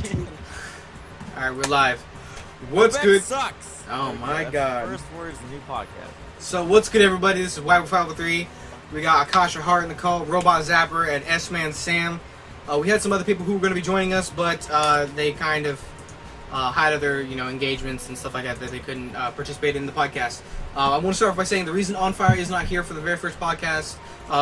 Alright, we're live. What's good? Sucks. Oh my god. First words, new podcast. So what's good, everybody? This is Waggle503. We got Akasha Hart in the call, Robot Zapper, and S-Man Sam. We had some other people who were going to be joining us, but they kind of had other, engagements and stuff like that they couldn't participate in the podcast. I want to start off by saying the reason On Fire is not here for the very first podcast,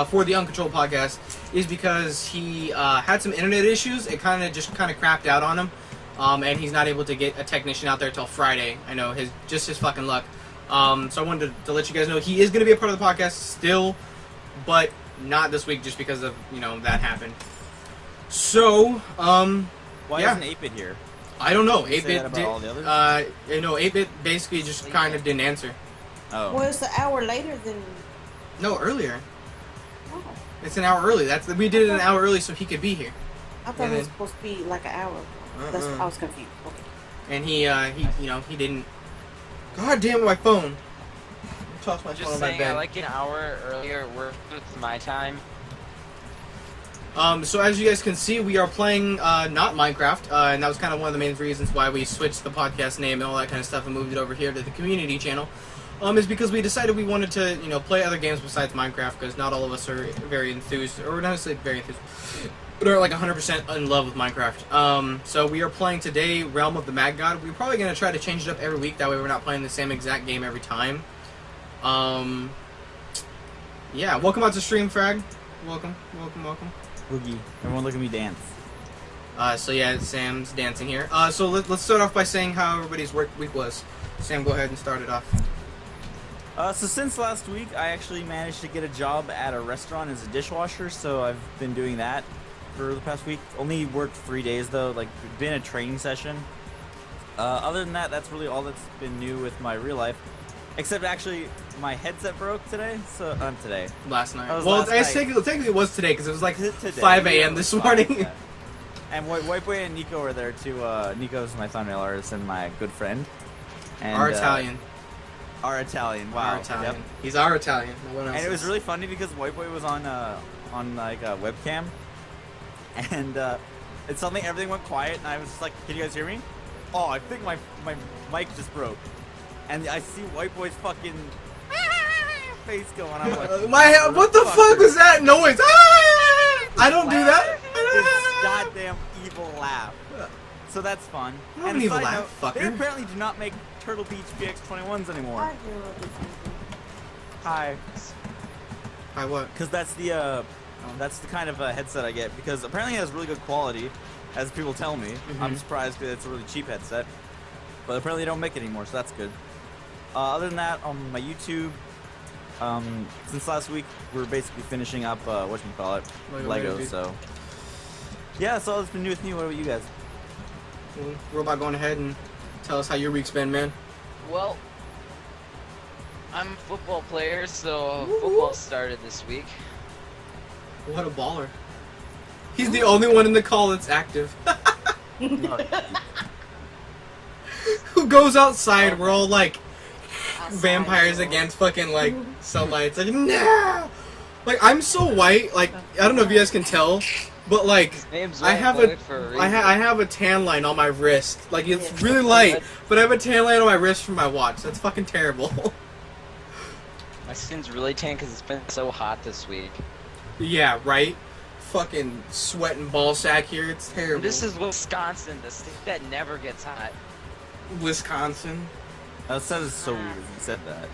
for the Uncontrolled Podcast, is because he had some internet issues. It kind of crapped out on him, and he's not able to get a technician out there till Friday. I know, his fucking luck. So I wanted to let you guys know he is going to be a part of the podcast still, but not this week just because of, that happened. So, Why isn't 8-Bit here? I don't know. Did you say that 8-Bit about all the others? 8-Bit basically just kind of didn't answer. Oh. Well, it's an hour later than... No, earlier. Oh. It's an hour early. We did it an hour early so he could be here. I thought it was supposed to be like an hour. I was confused. Okay. And he didn't. God damn it, my phone. I tossed my phone Just on my saying, bed. I like an hour earlier works with my time. So as you guys can see, we are playing not Minecraft, and that was kind of one of the main reasons why we switched the podcast name and all that kind of stuff and moved it over here to the community channel. Is because we decided we wanted to, play other games besides Minecraft, because not all of us are very enthused, or not necessarily very enthused, but are like 100% in love with Minecraft. So we are playing today Realm of the Mad God. We're probably going to try to change it up every week, that way we're not playing the same exact game every time. Yeah, welcome out to stream, Frag. Welcome. Boogie. Everyone look at me dance. So yeah, Sam's dancing here. So let's start off by saying how everybody's work week was. Sam, go ahead and start it off. So since last week, I actually managed to get a job at a restaurant as a dishwasher, so I've been doing that for the past week. Only worked 3 days though, like been a training session. Other than that, that's really all that's been new with my real life. Except actually, my headset broke today, so today. Last night. Well, Well, technically it was today, because it was like Today. 5 a.m. this morning. Yeah. And White Boy and Nico were there too. Nico's my thumbnail artist and my good friend. And, Our Italian. Our Italian, wow. Our Italian. Yep. He's our Italian. No one else And it was is. really funny because White Boy was on like a webcam, and it's suddenly everything went quiet, and I was just like, "Can you guys hear me?" Oh, I think my mic just broke, and I see White Boy's fucking face going. I'm like, what the fuck was that noise? Ah! I don't do that. This goddamn evil laugh. So that's fun. I don't And a evil side laugh, note, They fucker. apparently do not make Turtle Beach PX21s anymore. I do love this movie. Hi. Hi, what? Because that's the kind of headset I get, because apparently it has really good quality, as people tell me. I'm surprised because it's a really cheap headset, but apparently they don't make it anymore, so that's good. Other than that, on my YouTube, since last week, we're basically finishing up Lego, dude. so yeah, that's all that's been new with me. What about you guys? Robot, going ahead and tell us how your week's been, man. Well, I'm a football player, so football started this week. What a baller. He's the only one in the call that's active. Who goes outside, we're all like vampires against fucking like sunlight. It's like, no! Like, I'm so white, like, I don't know if you guys can tell, but like, Name's I White have Boy for a reason. I have a tan line on my wrist. Like, it's really light, but I have a tan line on my wrist from my watch. That's fucking terrible. My skin's really tan because it's been so hot this week. Yeah, right? Fucking sweating ball sack here. It's terrible. This is Wisconsin, the state that never gets hot. Wisconsin. That sounds so weird when you said that.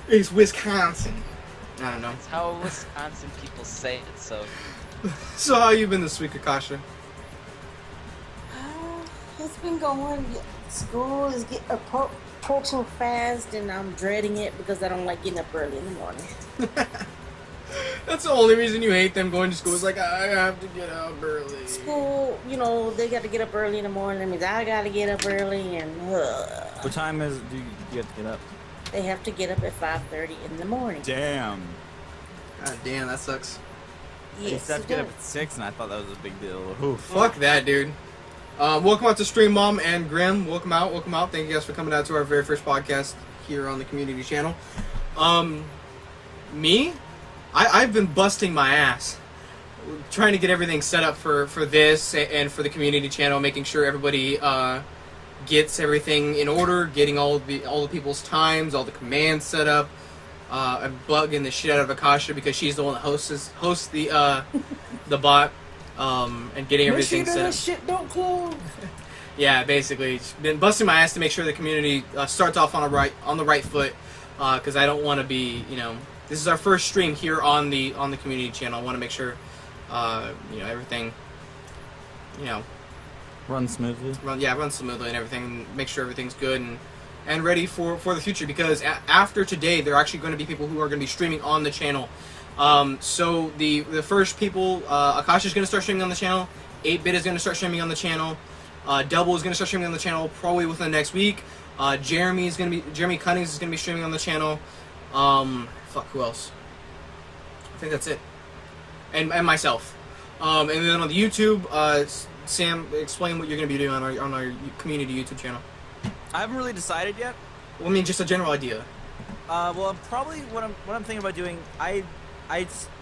It's Wisconsin. I don't know. It's how Wisconsin people say it, so... So how you been this week, Akasha? It's been going. School is approaching fast, and I'm dreading it because I don't like getting up early in the morning. That's the only reason you hate them going to school. It's like, I have to get up early. School, they got to get up early in the morning. That means I got to get up early, and What time do you have to get up? they have to get up at 5:30 in the morning. Damn. God damn, that sucks. I used Yes, to have it to get up does. at 6, and I thought that was a big deal. Oof. Fuck that, dude. Welcome out to Stream Mom and Grim. Welcome out. Thank you guys for coming out to our very first podcast here on the community channel. Me? I've been busting my ass. trying to get everything set up for this and for the community channel, making sure everybody gets everything in order, getting all the people's times, all the commands set up. I'm bugging the shit out of Akasha because she's the one that hosts the bot, and getting everything set up. Shit don't close. Yeah, basically, been busting my ass to make sure the community starts off on the right foot, because I don't want to be, this is our first stream here on the community channel. I want to make sure, everything, Run smoothly. Run smoothly and everything. Make sure everything's good and ready for the future. Because after today, there are actually going to be people who are going to be streaming on the channel. So the first people, Akasha is going to start streaming on the channel. 8-Bit is going to start streaming on the channel. Double is going to start streaming on the channel probably within the next week. Jeremy Cunnings is going to be streaming on the channel. Who else? I think that's it. And myself. And then on the YouTube, Sam, explain what you're going to be doing on our community YouTube channel. I haven't really decided yet. Well, I mean, just a general idea. Well, probably what I'm thinking about doing, I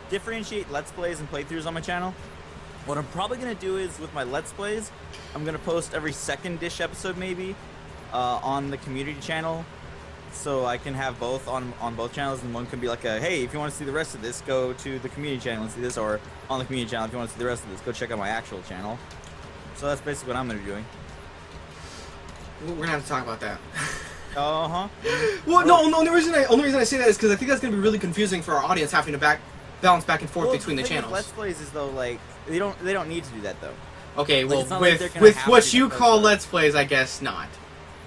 differentiate Let's Plays and playthroughs on my channel. What I'm probably going to do is, with my Let's Plays, I'm going to post every second Dish episode, maybe, on the community channel. So I can have both on both channels, and one can be like hey, if you want to see the rest of this, go to the community channel and see this, or on the community channel, if you want to see the rest of this, go check out my actual channel. So that's basically what I'm going to be doing. We're going to have to talk about that. Uh-huh. Well, no, only reason I say that is because I think that's going to be really confusing for our audience, having to balance back and forth between the channels. Let's Plays is, though, like, they don't need to do that, though. Okay, well, like with what you call Let's Plays, I guess not.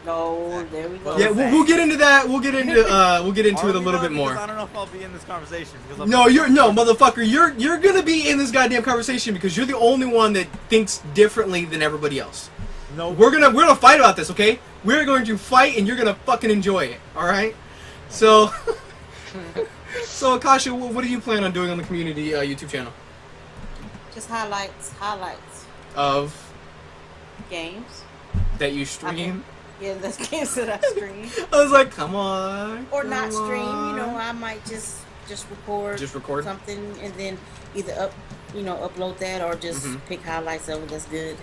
No, there we go. Yeah, we'll get into that. We'll get into it a little bit more. I don't know if I'll be in this conversation. No, motherfucker. You're gonna be in this goddamn conversation because you're the only one that thinks differently than everybody else. No, we're gonna fight about this, okay? We're going to fight, and you're gonna fucking enjoy it. All right? So, Akasha, what do you plan on doing on the community YouTube channel? Just highlights Of games that you stream. Yeah, that's games that I stream. I was like, come on. Or not stream, I might just record. Just record something and then either upload that or just pick highlights of it. That's good.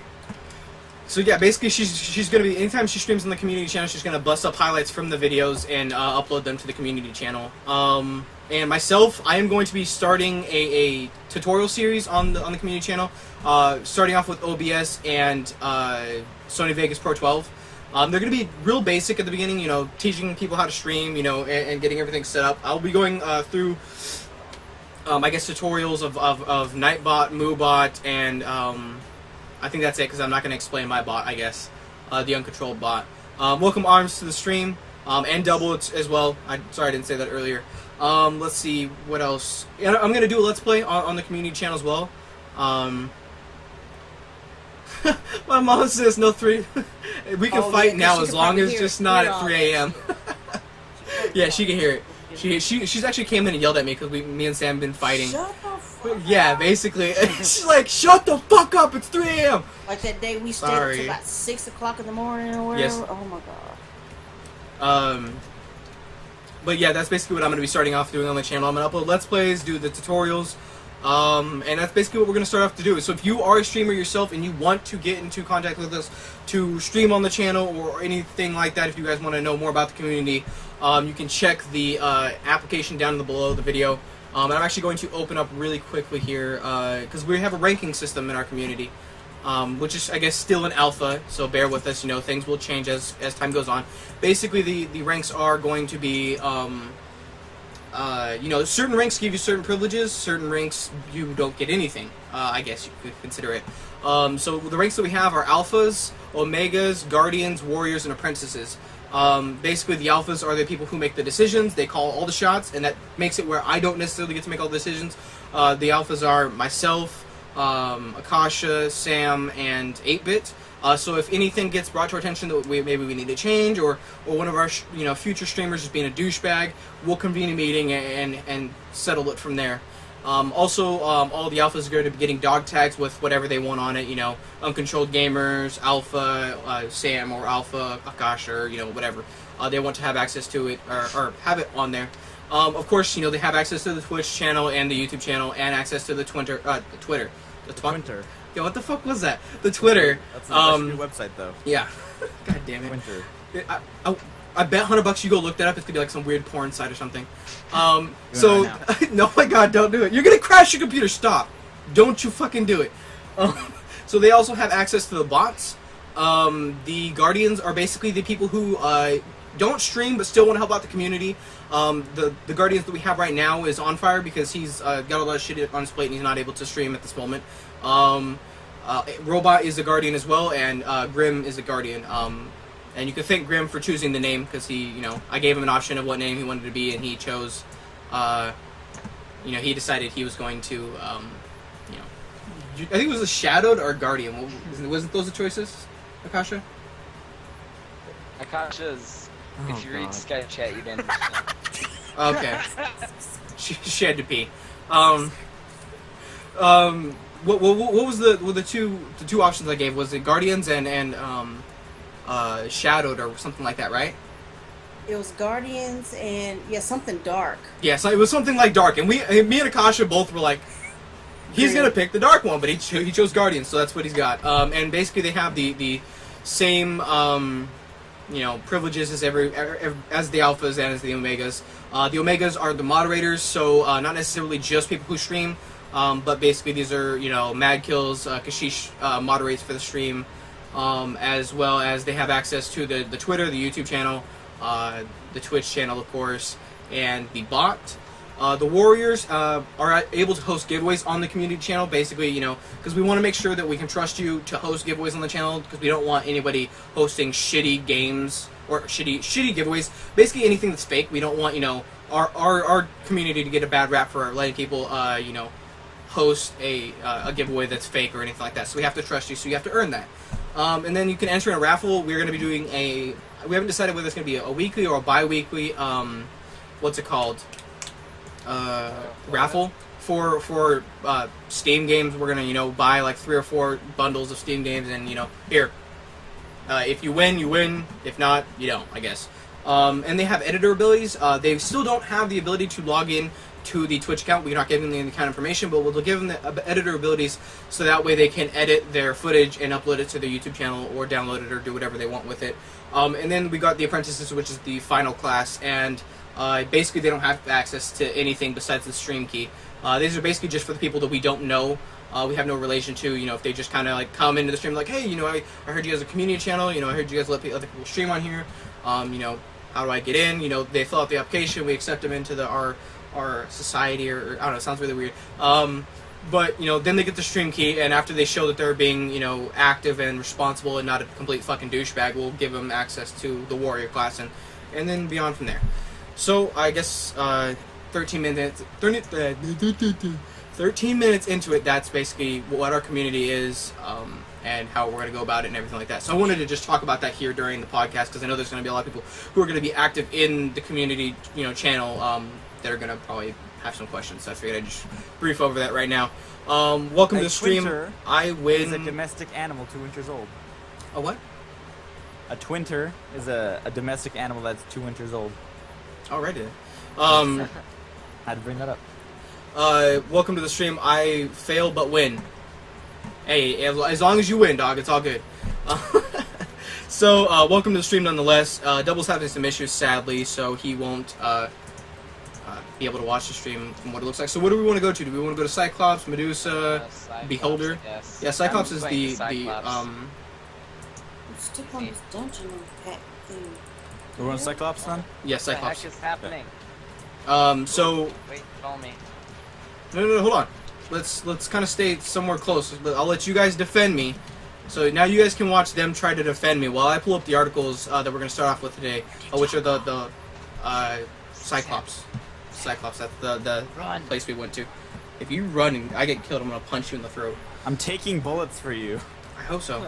So yeah, basically she's gonna be, anytime she streams on the community channel, she's gonna bust up highlights from the videos and upload them to the community channel. And myself, I am going to be starting a tutorial series on the community channel, starting off with OBS and Sony Vegas Pro 12. They're going to be real basic at the beginning, teaching people how to stream, and getting everything set up. I'll be going through, I guess, tutorials of Nightbot, MooBot, and I think that's it, because I'm not going to explain my bot, I guess, the Uncontrolled bot. Welcome Arms to the stream, and Double as well. Sorry I didn't say that earlier. Let's see, what else? I'm going to do a Let's Play on the community channel as well. My mom says no 3. We can fight now as long as just not at 3 a.m. Yeah, she can hear it. She's actually came in and yelled at me because me and Sam have been fighting. Shut the fuck up. Yeah, basically. She's like, shut the fuck up, it's 3 a.m. Like that day we stayed up to about 6 o'clock in the morning or whatever. Yes. Oh my god. But yeah, that's basically what I'm going to be starting off doing on the channel. I'm going to upload Let's Plays, do the tutorials. And that's basically what we're going to start off to do. So if you are a streamer yourself and you want to get into contact with us to stream on the channel or anything like that, if you guys want to know more about the community, you can check the application down below the video. And I'm actually going to open up really quickly here because we have a ranking system in our community, which is, I guess, still an alpha, so bear with us. Things will change as time goes on. Basically, the ranks are going to be... certain ranks give you certain privileges, certain ranks you don't get anything, I guess you could consider it. So the ranks that we have are Alphas, Omegas, Guardians, Warriors, and Apprentices. Basically the Alphas are the people who make the decisions, they call all the shots, and that makes it where I don't necessarily get to make all the decisions. The Alphas are myself, Akasha, Sam, and 8-Bit. So if anything gets brought to our attention that maybe we need to change, or one of our future streamers is being a douchebag, we'll convene a meeting and settle it from there. Also, all the alphas are going to be getting dog tags with whatever they want on it. Uncontrolled Gamers, Alpha, Sam, or Alpha, Akasha, or whatever. They want to have access to it or have it on there. Of course, they have access to the Twitch channel and the YouTube channel, and access to the Twitter. The Twitter. Yeah, what the fuck was that? The Twitter. That's a new website, though. Yeah. God damn it. Twitter. I bet $100 you go look that up. It's gonna be like some weird porn site or something. Right No, my God, don't do it. You're gonna crash your computer. Stop. Don't you fucking do it. So they also have access to the bots. The Guardians are basically the people who don't stream but still want to help out the community. The Guardians that we have right now is On Fire because he's got a lot of shit on his plate and he's not able to stream at this moment. Robot is a Guardian as well, and Grim is a Guardian. And you can thank Grim for choosing the name because he, I gave him an option of what name he wanted to be, and he chose. He decided he was going to. I think it was a Shadowed or Guardian. Wasn't those the choices, Akasha? Akasha's. If you read Skype chat, you'd understand. Okay. she had to pee. What was the two options I gave? Was it Guardians and Shadowed or something like that, right? It was Guardians and something dark. Yeah, so it was something like Dark, and me and Akasha both were like, he's gonna pick the Dark one, but he chose Guardians, so that's what he's got. And basically they have the same privileges as as the Alphas and as the Omegas. The Omegas are the moderators, so not necessarily just people who stream, but basically these are Mad Kills. Kashish moderates for the stream, as well as they have access to the Twitter, the YouTube channel, the Twitch channel, of course, and the bot. The Warriors are able to host giveaways on the community channel, basically, because we want to make sure that we can trust you to host giveaways on the channel, because we don't want anybody hosting shitty games or shitty giveaways. Basically, anything that's fake. We don't want, our community to get a bad rap for letting people, host a giveaway that's fake or anything like that. So we have to trust you, so you have to earn that. And then you can enter in a raffle. We're going to be doing we haven't decided whether it's going to be a weekly or a bi-weekly, what's it called? Raffle for Steam games. We're gonna buy like 3 or 4 bundles of Steam games, and here, if you win, you win. If not, you don't, I guess. And they have editor abilities. They still don't have the ability to log in to the Twitch account. We're not giving them any kind of information, but we'll give them the editor abilities so that way they can edit their footage and upload it to their YouTube channel or download it or do whatever they want with it. And then we got the apprentices, which is the final class, and basically they don't have access to anything besides the stream key. These are basically just for the people that we don't know, we have no relation to. If they just kind of like come into the stream like, hey, I heard you guys have a community channel, I heard you guys let other people stream on here, how do I get in? They fill out the application, we accept them into our society, or I don't know, it sounds really weird. But then they get the stream key, and after they show that they're being active and responsible and not a complete fucking douchebag, we'll give them access to the warrior class, and then beyond from there. So I guess 13 minutes into it, that's basically what our community is, and how we're going to go about it and everything like that. So I wanted to just talk about that here during the podcast, because I know there's going to be a lot of people who are going to be active in the community channel that are going to probably have some questions. So I figured I'd just brief over that right now. Welcome to the stream. I win. Is a domestic animal 2 winters old. A what? A twinter is a domestic animal that's 2 winters old. Alrighty. Had to bring that up. Welcome to the stream. I fail but win. Hey, as long as you win, dog, it's all good. So, welcome to the stream nonetheless. Double's having some issues, sadly, so he won't be able to watch the stream from what it looks like. So what do we want to go to? Do we want to go to Cyclops, Medusa, Cyclops, Beholder? Yes. Yeah, Cyclops is I'm Stick on this dungeon pack thing. We're on Cyclops then? Yeah, What the Cyclops. heck is happening? So Wait, call me. no, hold on. Let's kind of stay somewhere close. I'll let you guys defend me. So now you guys can watch them try to defend me while I pull up the articles that we're going to start off with today, which are the Cyclops. Cyclops, that's the place we went to. If you run and I get killed, I'm going to punch you in the throat. I'm taking bullets for you. I hope so.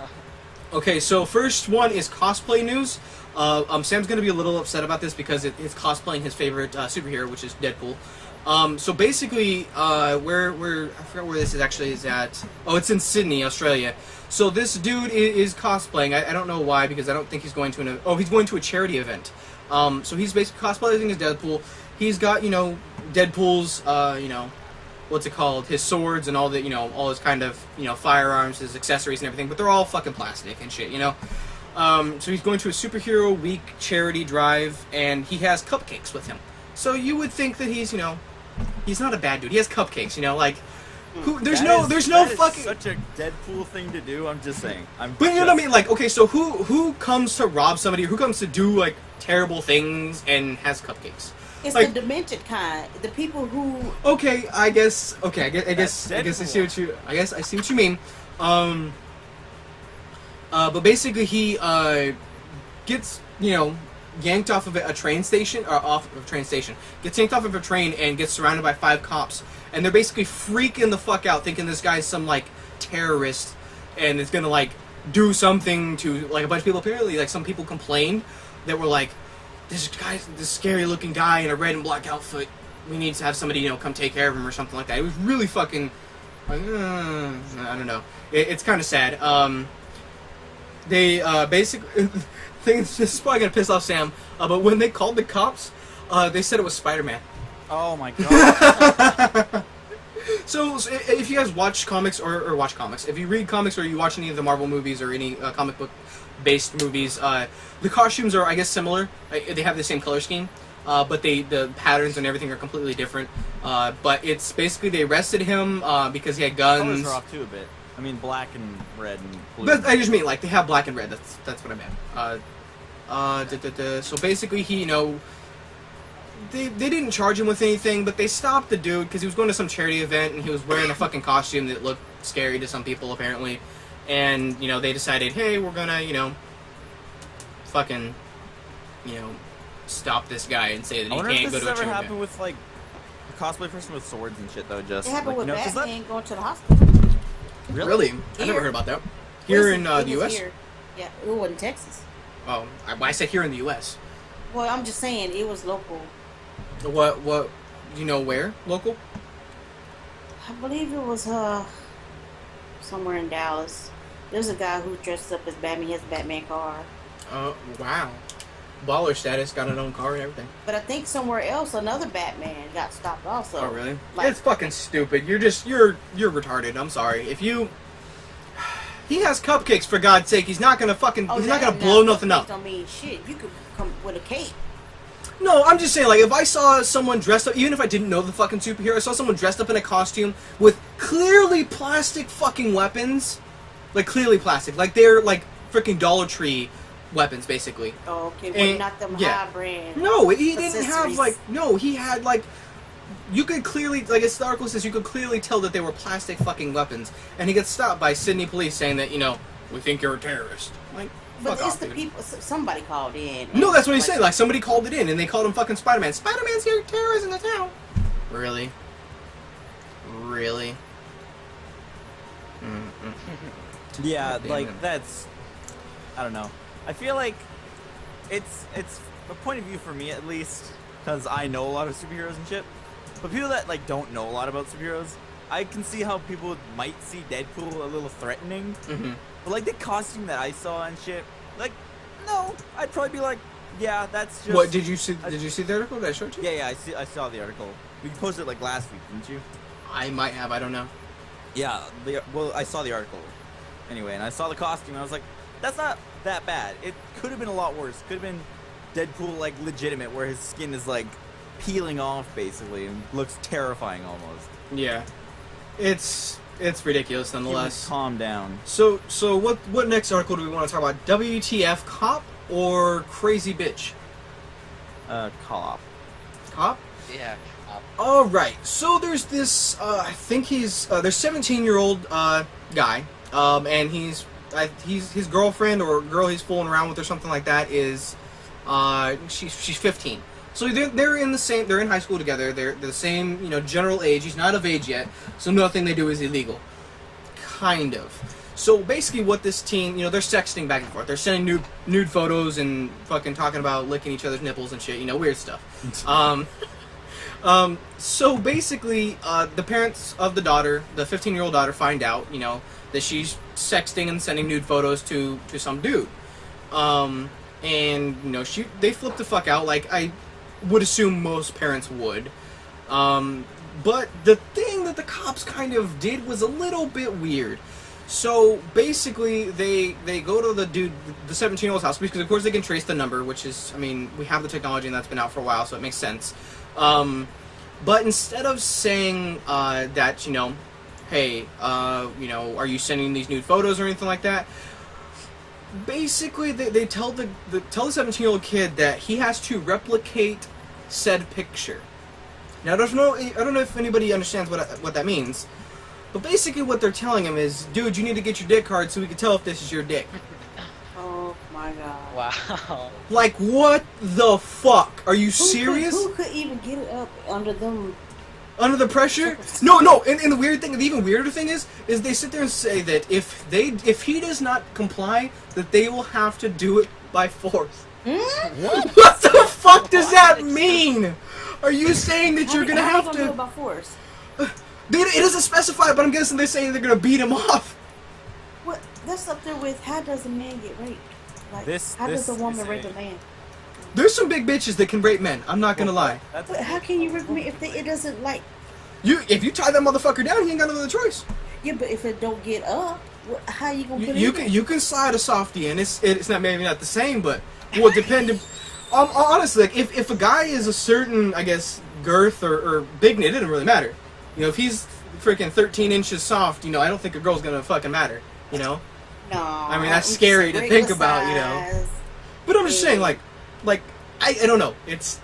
Okay, so first one is cosplay news. Sam's going to be a little upset about this because it's cosplaying his favorite superhero, which is Deadpool. So basically, I forgot where this is at. Oh, it's in Sydney, Australia. So this dude is cosplaying. I don't know why, because I don't think he's going to he's going to a charity event. So he's basically cosplaying as Deadpool, he's got, you know, Deadpool's, you know, what's it called, his swords and all the, you know, all his kind of, you know, firearms, his accessories and everything, but they're all fucking plastic and shit, you know? So he's going to a superhero week charity drive, and he has cupcakes with him. So you would think that he's, you know, he's not a bad dude. He has cupcakes, you know, like, there's no fucking... such a Deadpool thing to do, I'm just saying. But you know what I mean? Like, okay, so who comes to rob somebody, who comes to do, like, terrible things and has cupcakes? It's like, the demented kind. The people who... Okay, I guess I see what you mean. But basically he, gets, you know, yanked off of a train station, gets yanked off of a train and gets surrounded by 5 cops. And they're basically freaking the fuck out, thinking this guy's some, like, terrorist, and it's gonna, like, do something to, like, a bunch of people. Apparently, like, some people complained that were like, this scary-looking guy in a red and black outfit, we need to have somebody, you know, come take care of him or something like that. It was really fucking, like, I don't know. It's kind of sad. They, basically, this is probably gonna piss off Sam, but when they called the cops, they said it was Spider-Man. Oh my god. So if you guys watch comics or watch comics, if you read comics or you watch any of the Marvel movies or any comic book based movies, the costumes are, I guess, similar. They have the same color scheme, but the patterns and everything are completely different. But it's basically they arrested him because he had guns. Colors are off too a bit. I mean, black and red and blue. But I just mean, like, they have black and red. That's what I meant. So basically, he, you know, they didn't charge him with anything, but they stopped the dude because he was going to some charity event and he was wearing a fucking costume that looked scary to some people, apparently. And, you know, they decided, hey, we're gonna, you know, fucking, you know, stop this guy and say that he can't go to a charity event. I wonder if this has ever happened with, like, a cosplay person with swords and shit, though, just... It happened like, with you know, Batman going to the hospital. Really? I never heard about that. Here in the U.S.? Here. Yeah, it was in Texas. Oh, I said here in the U.S. Well, I'm just saying, it was local. What, you know where? Local? I believe it was, somewhere in Dallas. There's a guy who dressed up as Batman, he has a Batman car. Wow. Baller status, got an own car and everything. But I think somewhere else, another Batman got stopped also. Oh, really? Like, it's fucking stupid. You're retarded. I'm sorry. If you... He has cupcakes, for God's sake. He's not gonna fucking... he's not gonna blow nothing up. Don't mean shit. You could come with a cape. No, I'm just saying, like, if I saw someone dressed up, even if I didn't know the fucking superhero, I saw someone dressed up in a costume with clearly plastic fucking weapons, like, clearly plastic, like, they're, like, freaking Dollar Tree weapons, basically. Oh, okay, well, not them high brand. No, he didn't have, like, no, he had, like, you could clearly, like, as the article says, you could clearly tell that they were plastic fucking weapons, and he gets stopped by Sydney police saying that, you know, we think you're a terrorist. Like, but fuck it's off, the dude. people. Somebody called in. No, that's what he said. Like, somebody called it in, and they called him fucking Spider-Man. Spider-Man's here, terrorizing the town. Really? Really? Yeah, God, like, damn. that's... I don't know. I feel like it's a point of view for me, at least, because I know a lot of superheroes and shit. But people that, like, don't know a lot about superheroes, I can see how people might see Deadpool a little threatening. Mm-hmm. But, like, the costume that I saw and shit, like, no, I'd probably be like, yeah, that's just... What, did you see the article that I showed you? Yeah, I saw the article. You posted it, like, last week, didn't you? I might have, I don't know. Yeah, well, I saw the article. Anyway, and I saw the costume, and I was like, that's not that bad. It could have been a lot worse. Could have been Deadpool, like, legitimate, where his skin is, like, peeling off, basically, and looks terrifying, almost. Yeah. It's ridiculous, nonetheless. Calm down. So what next article do we want to talk about? WTF, cop or crazy bitch? Cop. Cop? Yeah. Alright, so there's this, I think he's, there's 17-year-old, guy, and he's his girlfriend or girl he's fooling around with or something like that is, she's 15. So they're in high school together, they're the same, you know, general age, he's not of age yet, so nothing they do is illegal. Kind of. So basically what this teen, you know, they're sexting back and forth, they're sending nude photos and fucking talking about licking each other's nipples and shit, you know, weird stuff. So basically, the parents of the daughter, the 15-year-old daughter, find out, you know, that she's sexting and sending nude photos to some dude. And, you know, they flip the fuck out. Like, would assume most parents would. But the thing that the cops kind of did was a little bit weird. So basically, they go to the 17-year-old's house, because of course they can trace the number, which is, I mean, we have the technology and that's been out for a while, so it makes sense. But instead of saying that, you know, hey, you know, are you sending these nude photos or anything like that? Basically, they tell the 17-year-old kid that he has to replicate said picture. Now, I don't know if anybody understands what that means, but basically what they're telling him is, dude, you need to get your dick hard so we can tell if this is your dick. Oh my god. Wow. Like, what the fuck? Are you serious? Who could even get it up under them? Under the pressure? No. And the weird thing, the even weirder thing is they sit there and say that if he does not comply, that they will have to do it by force. What the fuck does that mean? Are you saying that you're gonna have to? Do it by force? It doesn't specify, but I'm guessing they're saying they're gonna beat him off. What? That's up there with how does a man get raped? Like, how does a woman rape a man? There's some big bitches that can rape men. I'm not gonna lie. But how can you rape me if it doesn't like? If you tie that motherfucker down, he ain't got no other choice. Yeah, but if it don't get up, how you gonna put it? You can slide a softie, and it's not maybe not the same, but well, depending. Honestly, like if a guy is a certain, I guess, girth or bigness, it doesn't really matter. You know, if he's freaking 13 inches soft, you know, I don't think a girl's gonna fucking matter. You know. No. I mean, that's scary to think about. You know. But I'm just saying, like I don't know.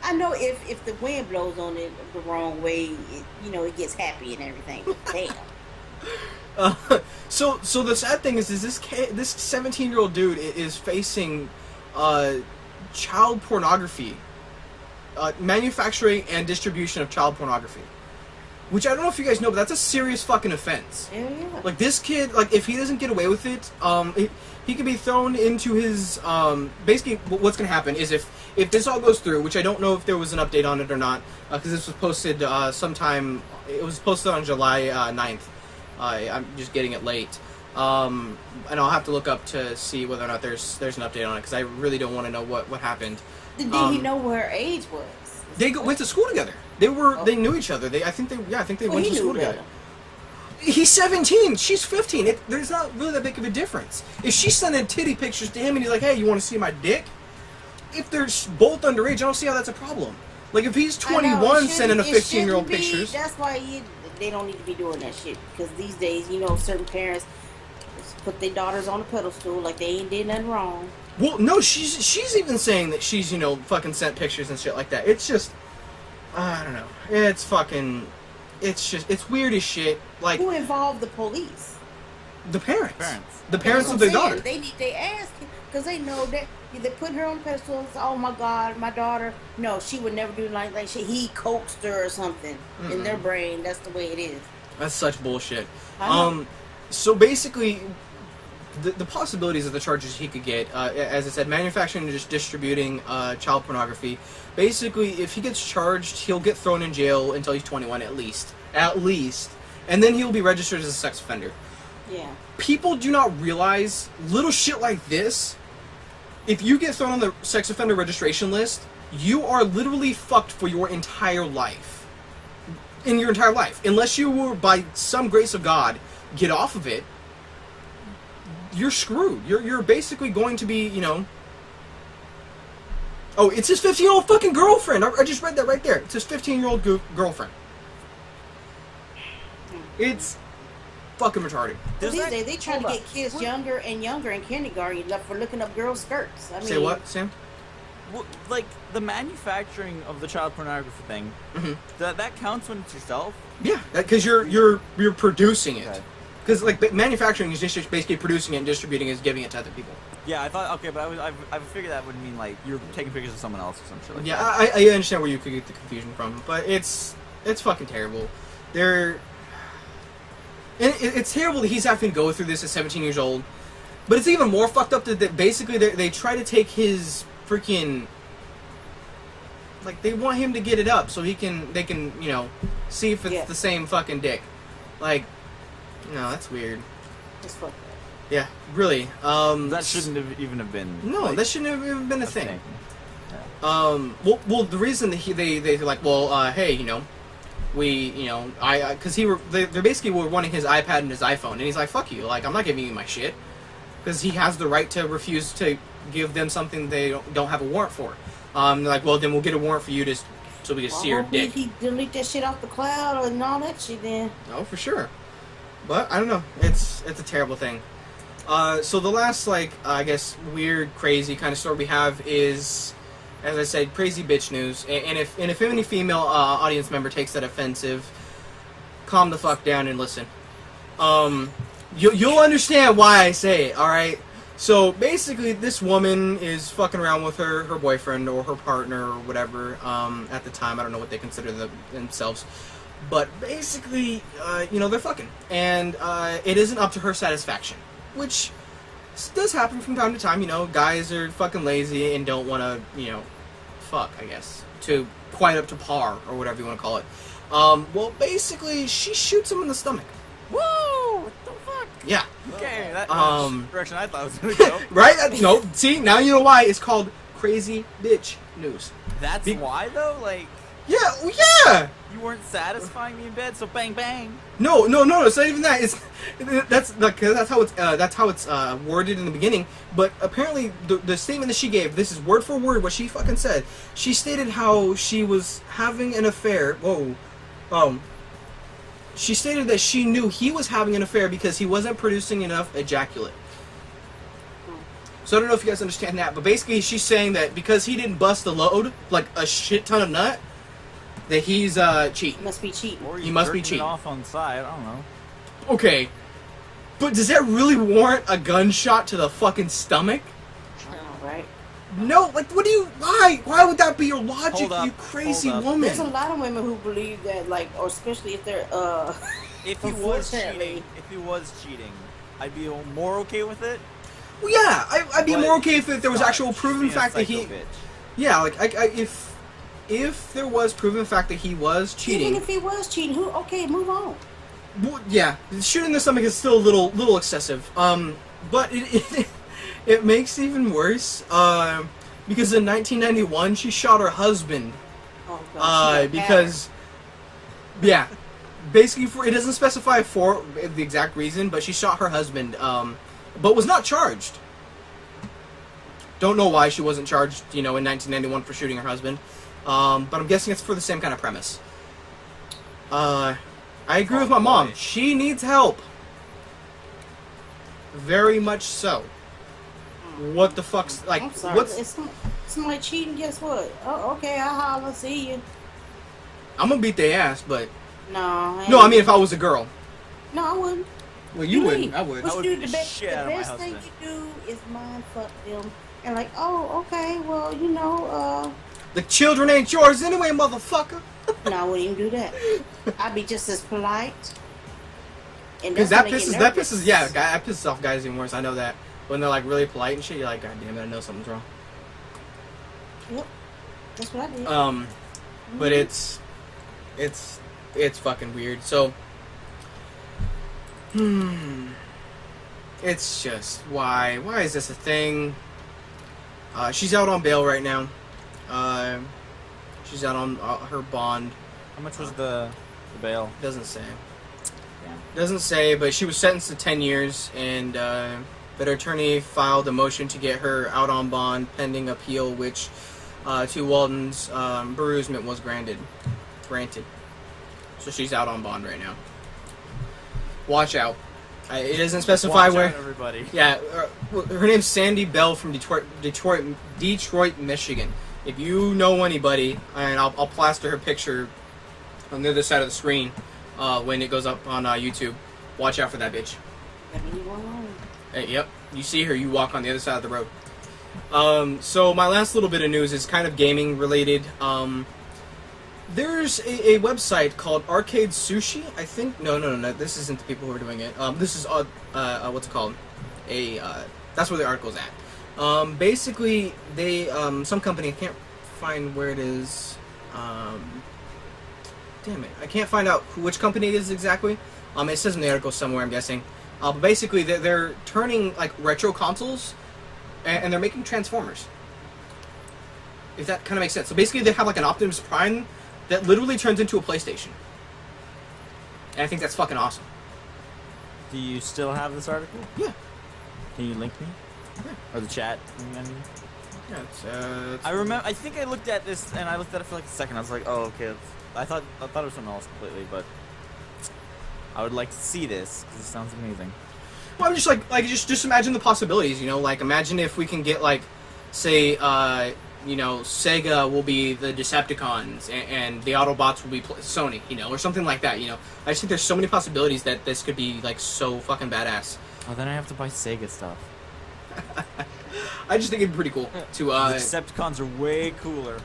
I know if the wind blows on it the wrong way, it gets happy and everything. Damn. So the sad thing is this 17-year-old dude is facing child pornography, manufacturing and distribution of child pornography, which I don't know if you guys know, but that's a serious fucking offense. Yeah. Like, this kid, like, if he doesn't get away with it, he could be thrown into his basically what's gonna happen is if this all goes through, which I don't know if there was an update on it or not, because this was posted sometime. It was posted on July 9th. I'm just getting it late. And I'll have to look up to see whether or not there's an update on it, because I really don't want to know what happened. Did he know what her age was? They went to school together. They knew each other. I think they went to school together. He's 17. She's 15. There's not really that big of a difference. If she's sending titty pictures to him and he's like, "Hey, you want to see my dick?" If they're both underage, I don't see how that's a problem. Like, if he's 21 sending a 15-year-old pictures. That's why they don't need to be doing that shit, because these days, certain parents put their daughters on a pedestal like they ain't did nothing wrong. Well, no, she's even saying that she's, fucking sent pictures and shit like that. It's just, I don't know. It's fucking, it's weird as shit. Like, who involved the police? The parents. The parents of their daughter. They ask, because they know that they put her on the pedestal. Oh my God, my daughter. No, she would never do like shit. He coaxed her or something. In their brain, that's the way it is. That's such bullshit. So basically, the possibilities of the charges he could get, as I said, manufacturing and just distributing child pornography. Basically, if he gets charged, he'll get thrown in jail until he's 21 at least, and then he'll be registered as a sex offender. Yeah. People do not realize little shit like this. If you get thrown on the sex offender registration list, you are literally fucked for your entire life. In your entire life, unless you were, by some grace of God, get off of it, you're screwed. You're basically going to be, Oh, it's his 15-year-old fucking girlfriend. I just read that right there. It's his 15-year-old girlfriend. It's fucking retarded. These days, they try to get kids younger and younger in kindergarten for looking up girls' skirts. I mean, say what, Sam? Well, like, the manufacturing of the child pornography thing, that counts when it's yourself? Yeah, because you're producing it. Because like manufacturing is just basically producing it and distributing it, is giving it to other people. Yeah, I thought, okay, but I figured that would mean like you're taking pictures of someone else or some shit like that. Yeah, I understand where you could get the confusion from, but it's fucking terrible. It's terrible that he's having to go through this at 17 years old, but it's even more fucked up that basically they try to take his freaking, like, they want him to get it up so they can see if it's the same fucking dick. Like, no, that's weird. It's fucked up. Yeah, really. That shouldn't have even have been. No, that shouldn't have even been a thing. Well, the reason that they're like, well, hey, because they basically were wanting his iPad and his iPhone, and he's like, fuck you, like, I'm not giving you my shit, because he has the right to refuse to give them something they don't have a warrant for. They're like, well, then we'll get a warrant for you so we can see your dick. He delete that shit off the cloud and all that shit then. Oh, for sure. But I don't know. It's a terrible thing. So the last, I guess, weird, crazy kind of story we have is, as I said, crazy bitch news. And if any female audience member takes that offensive, calm the fuck down and listen. You'll understand why I say it. All right. So basically, this woman is fucking around with her boyfriend or her partner or whatever. At the time, I don't know what they consider themselves. But basically, they're fucking. And it isn't up to her satisfaction. Which does happen from time to time. Guys are fucking lazy and don't want to, fuck, I guess. To quite up to par, or whatever you want to call it. Well, basically, she shoots him in the stomach. Woo! What the fuck? Yeah. Okay, that direction I thought it was gonna go. Right? No, see, now you know why it's called crazy bitch news. That's why, though? Like... Yeah, well, yeah! You weren't satisfying me in bed, so bang bang. No, it's not even that. That's how it's worded in the beginning. But apparently, the statement that she gave, this is word for word what she fucking said. She stated how she was having an affair. She stated that she knew he was having an affair because he wasn't producing enough ejaculate. So I don't know if you guys understand that, but basically she's saying that because he didn't bust the load, like a shit ton of nut, that he's cheating. Must be cheating. Or he must be cheating. Off on the side, I don't know. Okay, but does that really warrant a gunshot to the fucking stomach? Right. No, why? Why would that be your logic, you crazy woman? There's a lot of women who believe that, or especially if they're, if he was cheating, I'd be more okay with it. Well, yeah, I'd be more okay if there was actual proven fact that he... Bitch. Yeah, if there was proven fact that he was cheating... Even if he was cheating, okay, move on. Well, yeah, shooting in the stomach is still a little excessive. But it makes it even worse, because in 1991 she shot her husband. Oh, God, because... Yeah. Basically, it doesn't specify for the exact reason, but she shot her husband, but was not charged. Don't know why she wasn't charged, in 1991 for shooting her husband. But I'm guessing it's for the same kind of premise. I agree with my mom. She needs help. Very much so. What the fuck's... I'm sorry. It's somebody cheating, guess what? Oh, okay, I'll holler, see you. I'm gonna beat their ass, but... No, I mean if I was a girl. No, I wouldn't. Well, you wouldn't. I would. What you do, the best shit out of my thing husband. you do is mind fuck them. And okay, well, The children ain't yours anyway, motherfucker. No, I wouldn't even do that. I'd be just as polite. Because that pisses off guys even worse. I know that. When they're really polite and shit, you're like, God damn it, I know something's wrong. Yep. That's what I did. But it's fucking weird. So, it's just, why is this a thing? She's out on bail right now. She's out on her bond. How much was the bail? Doesn't say. Yeah. Doesn't say, but she was sentenced to 10 years, and but her attorney filed a motion to get her out on bond pending appeal, which to Walden's bereavement was granted. So she's out on bond right now. Watch out. It doesn't specify Watch where. out, everybody. Yeah, her name's Sandy Bell from Detroit, Michigan. If you know anybody, and I'll plaster her picture on the other side of the screen when it goes up on YouTube. Watch out for that bitch. Yep, you see her, you walk on the other side of the road. So my last little bit of news is kind of gaming related. There's a website called Arcade Sushi, I think. No, this isn't the people who are doing it. This is, what's it called? That's where the article's at. Basically, they, some company, I can't find where it is. Damn it, I can't find out which company it is exactly. It says in the article somewhere, I'm guessing. But basically, they're turning, retro consoles, and they're making Transformers. If that kind of makes sense. So basically, they have like an Optimus Prime that literally turns into a PlayStation, and I think that's fucking awesome. Do you still have this article? Yeah. Can you link me? Yeah. Or the chat? Yeah, it's I remember. I think I looked at this and I looked at it for like a second. I was like, "Oh, okay." I thought it was something else completely, but I would like to see this because it sounds amazing. Well, I'm just like just imagine the possibilities. You know, like imagine if we can get like, say, you know, Sega will be the Decepticons and the Autobots will be Sony. You know, or something like that. You know, I just think there's so many possibilities that this could be like so fucking badass. Oh, then I have to buy Sega stuff. I just think it'd be pretty cool to. The Decepticons are way cooler.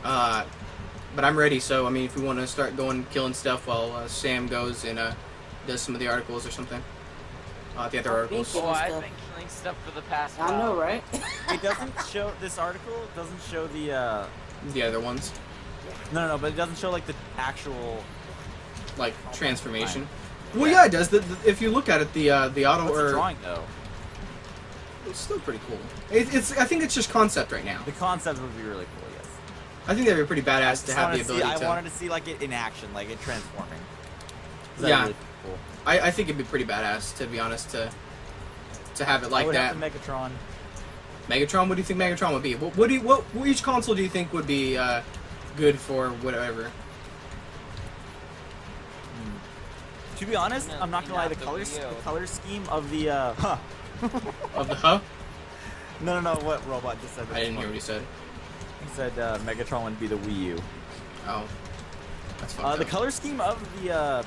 But I'm ready. So I mean, if we want to start going killing stuff while Sam goes and does some of the articles or something. The other articles. Killing I've stuff. been killing stuff for the past. I know, right? It doesn't show this article. Doesn't show the. The other ones, No, but it doesn't show like the actual. like transformation. Fine. Well, yeah, it does. If you look at it, the auto What's or the drawing though? it's still pretty cool. It's I think it's just concept right now. The concept would be really cool. Yes. I think that'd be pretty badass to I have the wanted to ability see, to. I wanted to see like it in action, like it transforming. That'd Yeah. really be cool. I think it'd be pretty badass, to be honest, to have it like I would that. have to Megatron. Megatron, what do you think Megatron would be? What each console do you think would be good for whatever? To be honest, I'm not gonna lie. The Not the color, Wii U. the color scheme of the Of the huh? No. What robot just said that? I didn't hear what he said. He said Megatron would be the Wii U. Oh, that's fucked The up. color scheme of the I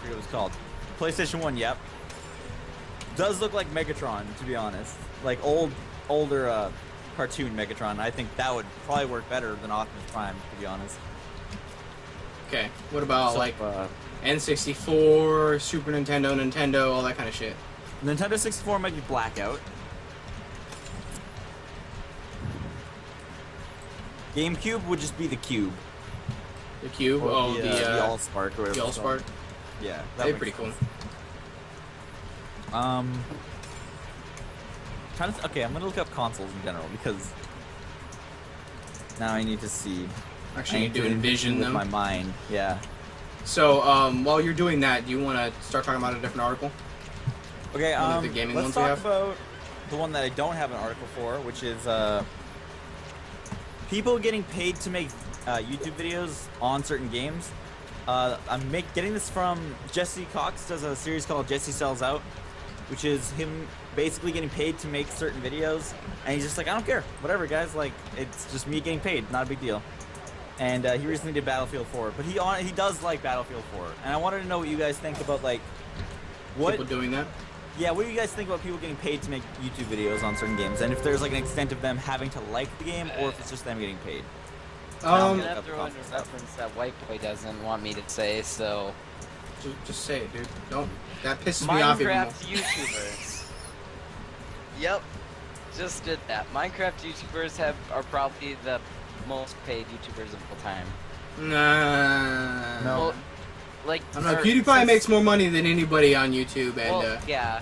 forget what it's called. PlayStation 1. Yep. Does look like Megatron, to be honest. Like older cartoon Megatron. I think that would probably work better than Optimus Prime, to be honest. Okay, what about So, like N64, Super Nintendo, all that kind of shit? Nintendo 64 might be blackout. GameCube would just be the cube. The Cube? Or Oh, the the Allspark or whatever. the it's called. Allspark? Yeah, That'd would be make pretty cool. sense. Okay, I'm gonna look up consoles in general because now I need to see. Actually, I you need do to envision with them. my mind. Yeah. So, while you're doing that, do you want to start talking about a different article? Okay. One of the gaming let's ones we talk have? about the one that I don't have an article for, which is people getting paid to make YouTube videos on certain games. I'm getting this from Jesse Cox. Does a series called Jesse Sells Out, which is him basically getting paid to make certain videos, and he's just like, I don't care, whatever, guys. Like, it's just me getting paid, not a big deal. And he recently did Battlefield 4, but he does like Battlefield 4, and I wanted to know what you guys think about like what. People doing that? Yeah, what do you guys think about people getting paid to make YouTube videos on certain games, and if there's like an extent of them having to like the game, or if it's just them getting paid? I'm Um, gonna have to throw in a reference that White Boy doesn't want me to say, so. just say it, dude. Don't. That pisses me off even more. Minecraft YouTubers. Yep, just did that. Minecraft YouTubers are probably the most paid YouTubers of all time. Nah. No. Well, like, I don't know. or PewDiePie since- makes more money than anybody on YouTube, and Well, yeah,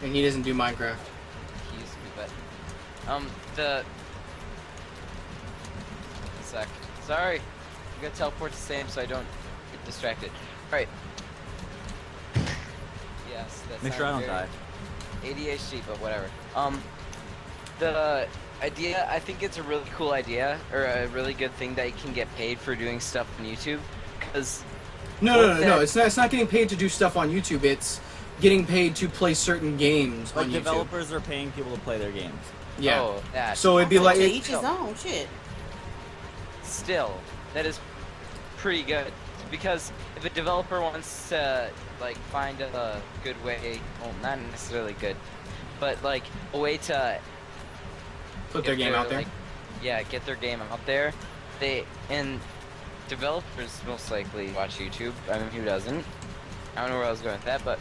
and he doesn't do Minecraft. he used to be, but the. One sec. Sorry, I'm gonna teleport to Sam so I don't get distracted. All right. Yes, that's. Make sure I don't die. ADHD, but whatever. The idea, I think it's a really cool idea, or a really good thing that you can get paid for doing stuff on YouTube, because No. It's not getting paid to do stuff on YouTube. It's getting paid to play certain games Like on YouTube. developers are paying people to play their games. Yeah. oh, that. So it'd be like To it, each his own shit. Still, that is pretty good, because if a developer wants to like find a good way, well, not necessarily good, but like a way to put their get game out there. like, yeah, get their game out there. And developers most likely watch YouTube. I mean, who doesn't? I don't know where I was going with that, but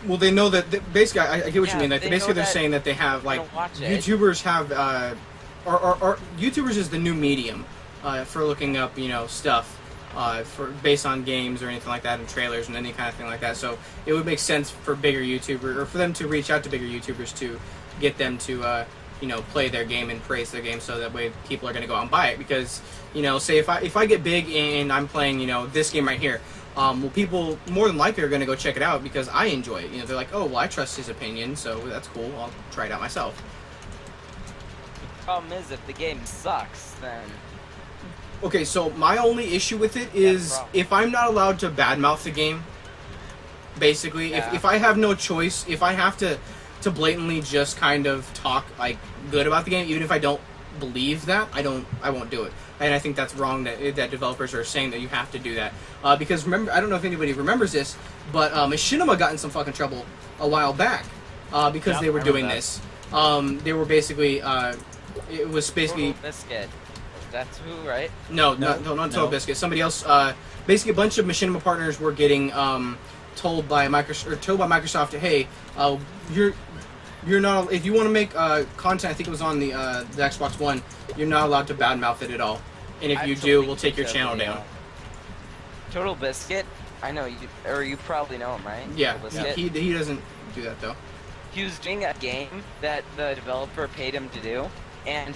Well, they know that basically. I get what Yeah, you mean. Like, they basically, know they're that saying that they have like don't watch it. YouTubers have, or YouTubers is the new medium for looking up, stuff for based on games or anything like that, and trailers and any kind of thing like that. So it would make sense for bigger YouTubers or for them to reach out to bigger YouTubers to get them to play their game and praise their game, so that way people are going to go out and buy it. Because, say if I get big and I'm playing, this game right here, well, people more than likely are going to go check it out because I enjoy it. They're like, oh, well, I trust his opinion, so that's cool. I'll try it out myself. The problem is, if the game sucks, then... Okay, so my only issue with it is if I'm not allowed to badmouth the game, basically, if I have no choice, if I have to blatantly just kind of talk like good about the game, even if I don't believe that, I won't do it. And I think that's wrong that developers are saying that you have to do that. Because remember, I don't know if anybody remembers this, but Machinima got in some fucking trouble a while back because they were doing this. They were basically, it was basically... Total Biscuit. That's who, right? No, not Total Biscuit. Somebody else. Basically, a bunch of Machinima partners were getting told by Microsoft, hey, you're not, if you want to make content, I think it was on the Xbox One, you're not allowed to badmouth it at all. And if you do, we'll take your channel down. Total Biscuit, I know you probably know him, right? Yeah, he doesn't do that though. He was doing a game that the developer paid him to do, and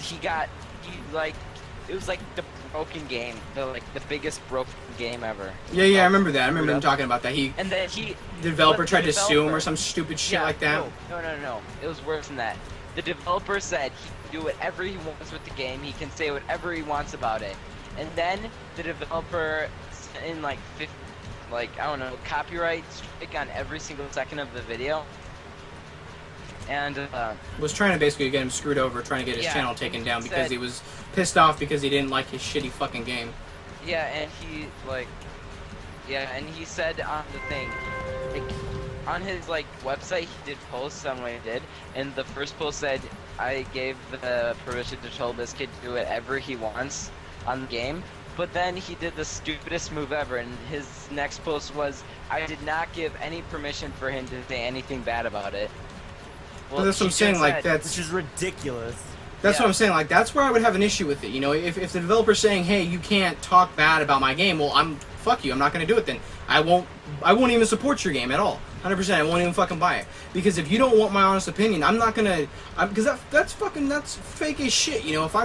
it was like the broken game, the biggest broken game ever. Yeah, I remember that. I remember him talking about that. And then the developer tried to sue him or some stupid shit like that. No. It was worse than that. The developer said he can do whatever he wants with the game. He can say whatever he wants about it. And then the developer, in copyright strike on every single second of the video. And was trying to basically get him screwed over, trying to get his channel taken down because he was pissed off because he didn't like his shitty fucking game. Yeah, and he said on the thing, on his website, he did posts on what he did, and the first post said, I gave the permission to Total Biscuit to do whatever he wants on the game. But then he did the stupidest move ever, and his next post was, I did not give any permission for him to say anything bad about it. Well, that's what I'm saying, which is ridiculous. That's what I'm saying, that's where I would have an issue with it. If the developer's saying, hey, you can't talk bad about my game, well, fuck you, I'm not going to do it then. I won't even support your game at all. 100%, I won't even fucking buy it. Because if you don't want my honest opinion, I'm not going to, because that's fake as shit. If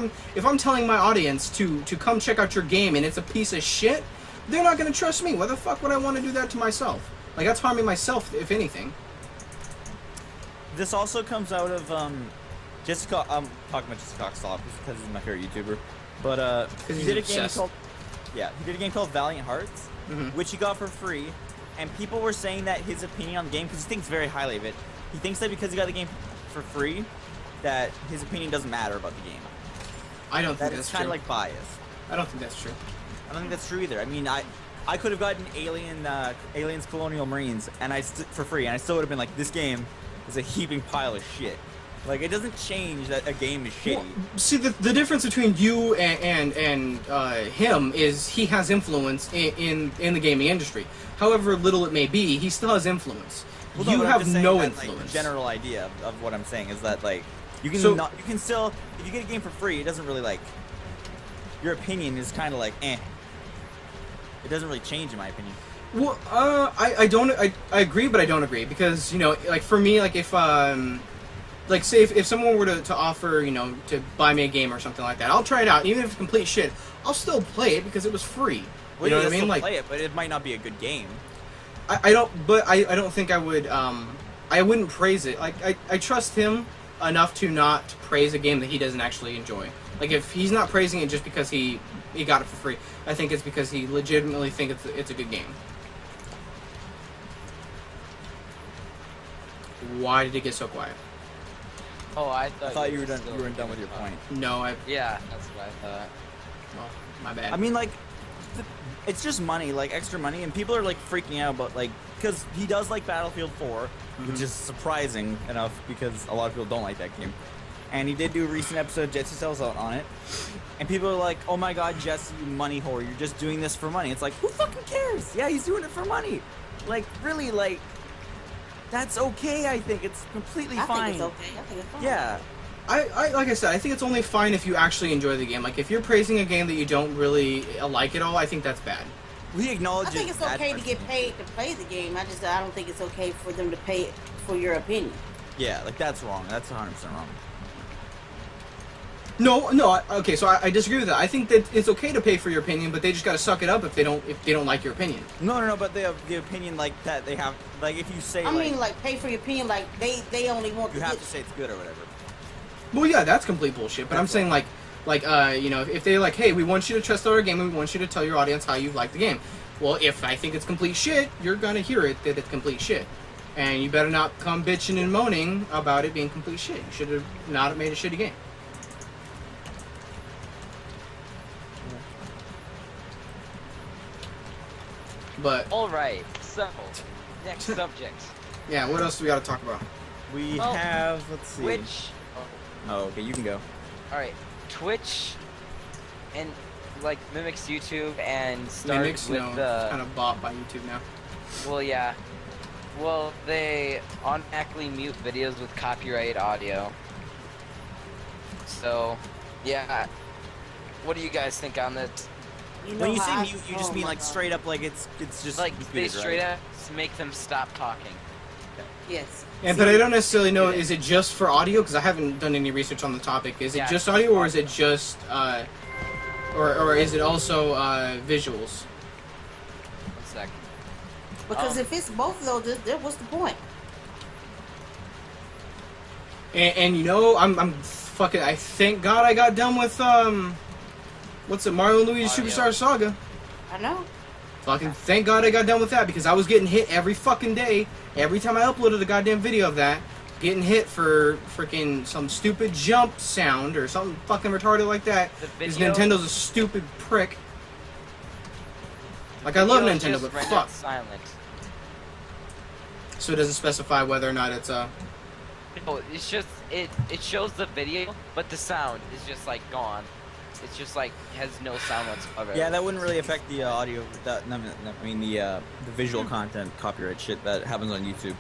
I'm telling my audience to come check out your game and it's a piece of shit, they're not going to trust me. Why the fuck would I want to do that to myself? That's harming myself, if anything. This also comes out of Jessica. I'm talking about Jessica Coxtall because he's my favorite YouTuber. But he did a game called Valiant Hearts, which he got for free, and people were saying that his opinion on the game, because he thinks very highly of it, he thinks that because he got the game for free, that his opinion doesn't matter about the game. I don't think that's true. It's kind of like biased. I don't think that's true. I don't think that's true either. I mean, I could have gotten Aliens Colonial Marines for free, and I still would have been like, this game is a heaping pile of shit. It doesn't change that a game is shitty. Well, see, the difference between you and him is he has influence in the gaming industry. However little it may be, he still has influence. Well, you have no influence. influence. The general idea of what I'm saying is that you can still, if you get a game for free, it doesn't really your opinion is kind of eh. It doesn't really change in my opinion. Well, I agree, but I don't agree because for me, if say if someone were to offer to buy me a game or something like that, I'll try it out, even if it's complete shit. I'll still play it because it was free. Well, you know what I mean? Play it, but it might not be a good game. I don't think I would. I wouldn't praise it. I trust him enough to not praise a game that he doesn't actually enjoy. If he's not praising it just because he got it for free, I think it's because he legitimately thinks it's a good game. Why did it get so quiet? Oh, I thought you were done. You weren't done with your point. No, Yeah, that's what I thought. Well, my bad. I mean, it's just money, extra money, and people are freaking out about because he does like Battlefield 4, which is surprising enough because a lot of people don't like that game. And he did do a recent episode of Jesse Sells Out on it, and people are like, "Oh my God, Jesse, you money whore! You're just doing this for money." It's who fucking cares? Yeah, he's doing it for money. Really, that's okay. I think it's completely fine. I think it's okay. I think it's fine. Yeah. I like I said, I think it's only fine if you actually enjoy the game. If you're praising a game that you don't really like at all, I think that's bad. We acknowledge. I think it's okay to get paid to play the game. I don't think it's okay for them to pay for your opinion. Yeah, that's wrong. That's 100% wrong. No, okay, so I disagree with that. I think that it's okay to pay for your opinion, but they just gotta suck it up if they don't like your opinion. No, but the opinion like that they have, like if you say I mean, like pay for your opinion, like they only want you to have get. to say it's good or whatever. Well, yeah, that's complete bullshit. But I'm saying like you know, if they're like, hey, we want you to test out our game, and we want you to tell your audience how you like the game. Well, if I think it's complete shit, you're gonna hear it that it's complete shit, and you better not come bitching and moaning about it being complete shit. You should have not made a shitty game. But Alright, so, next subject. yeah, what else do we got to talk about? We Well, have, let's see. Twitch. Oh, okay, you can go. Alright, Twitch and like mimics YouTube and started Mimics, with no, the it's kind of bought by YouTube now. well, yeah. Well, they automatically mute videos with copyright audio. So, yeah. What do you guys think on this? You know When you how say I- mute, you just oh mean my like God. straight up, like it's just Like they muted, straight right? up make them stop talking. Yes. And but I don't necessarily know. Is it just for audio? Because I haven't done any research on the topic. Is it Yeah, just audio, or is it just, or is it also visuals? 1 sec. Because if it's both of those, what's the point? And you know, I'm fucking. I thank God I got done with what's it, Mario and Luigi Audio. Superstar Saga. I know. Fucking thank God I got done with that because I was getting hit every fucking day. Every time I uploaded a goddamn video of that, getting hit for freaking some stupid jump sound or something fucking retarded like that. The Because video- Nintendo's a stupid prick. Like I love Video Nintendo, just but rendered fuck. silent. So it doesn't specify whether or not it's No, it's just it shows the video, but the sound is just like gone. It's just like has no sound whatsoever. Yeah, that wouldn't really affect the audio. That I mean the visual content copyright shit that happens on YouTube.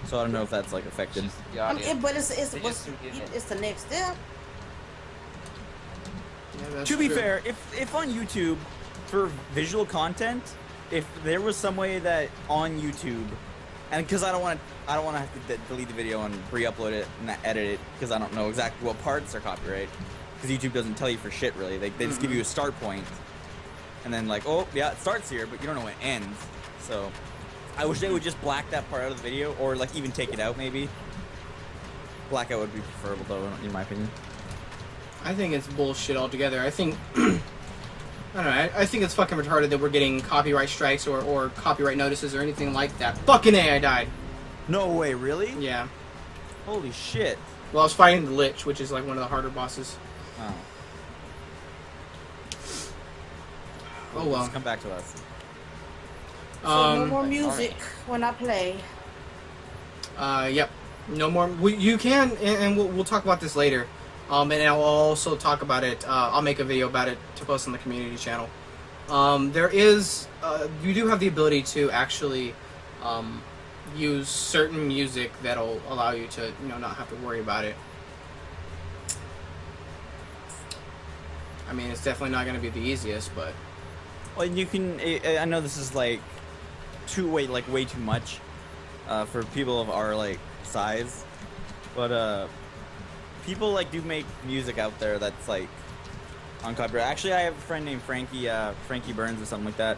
So I don't know if that's like affected. It's just the I mean, audio. but it's They just muted it. it's the next step. Yeah, that's To be true. fair, if on YouTube for visual content, if there was some way that on YouTube, and because I don't want to have to delete the video and re-upload it and edit it because I don't know exactly what parts are copyright. Because YouTube doesn't tell you for shit really. They just give you a start point, and then like, oh yeah, it starts here, but you don't know when it ends. So I wish they would just black that part out of the video, or like even take it out maybe. Blackout would be preferable though, in my opinion. I think it's bullshit altogether. I think I don't know. I think it's fucking retarded that we're getting copyright strikes or copyright notices or anything like that. Fucking A, I died. No way, really? Yeah. Holy shit. Well, I was fighting the Lich, which is like one of the harder bosses. Oh. Oh well. Just come back to us. So no more music when I play. Yep. No more. You can, and we'll talk about this later. And I'll also talk about it. I'll make a video about it to post on the community channel. There is, you do have the ability to actually use certain music that'll allow you to, you know, not have to worry about it. I mean, it's definitely not going to be the easiest, but Well, you can. I know this is like way too much for people of our like size, but people like do make music out there that's like on copyright. Actually, I have a friend named Frankie Burns or something like that.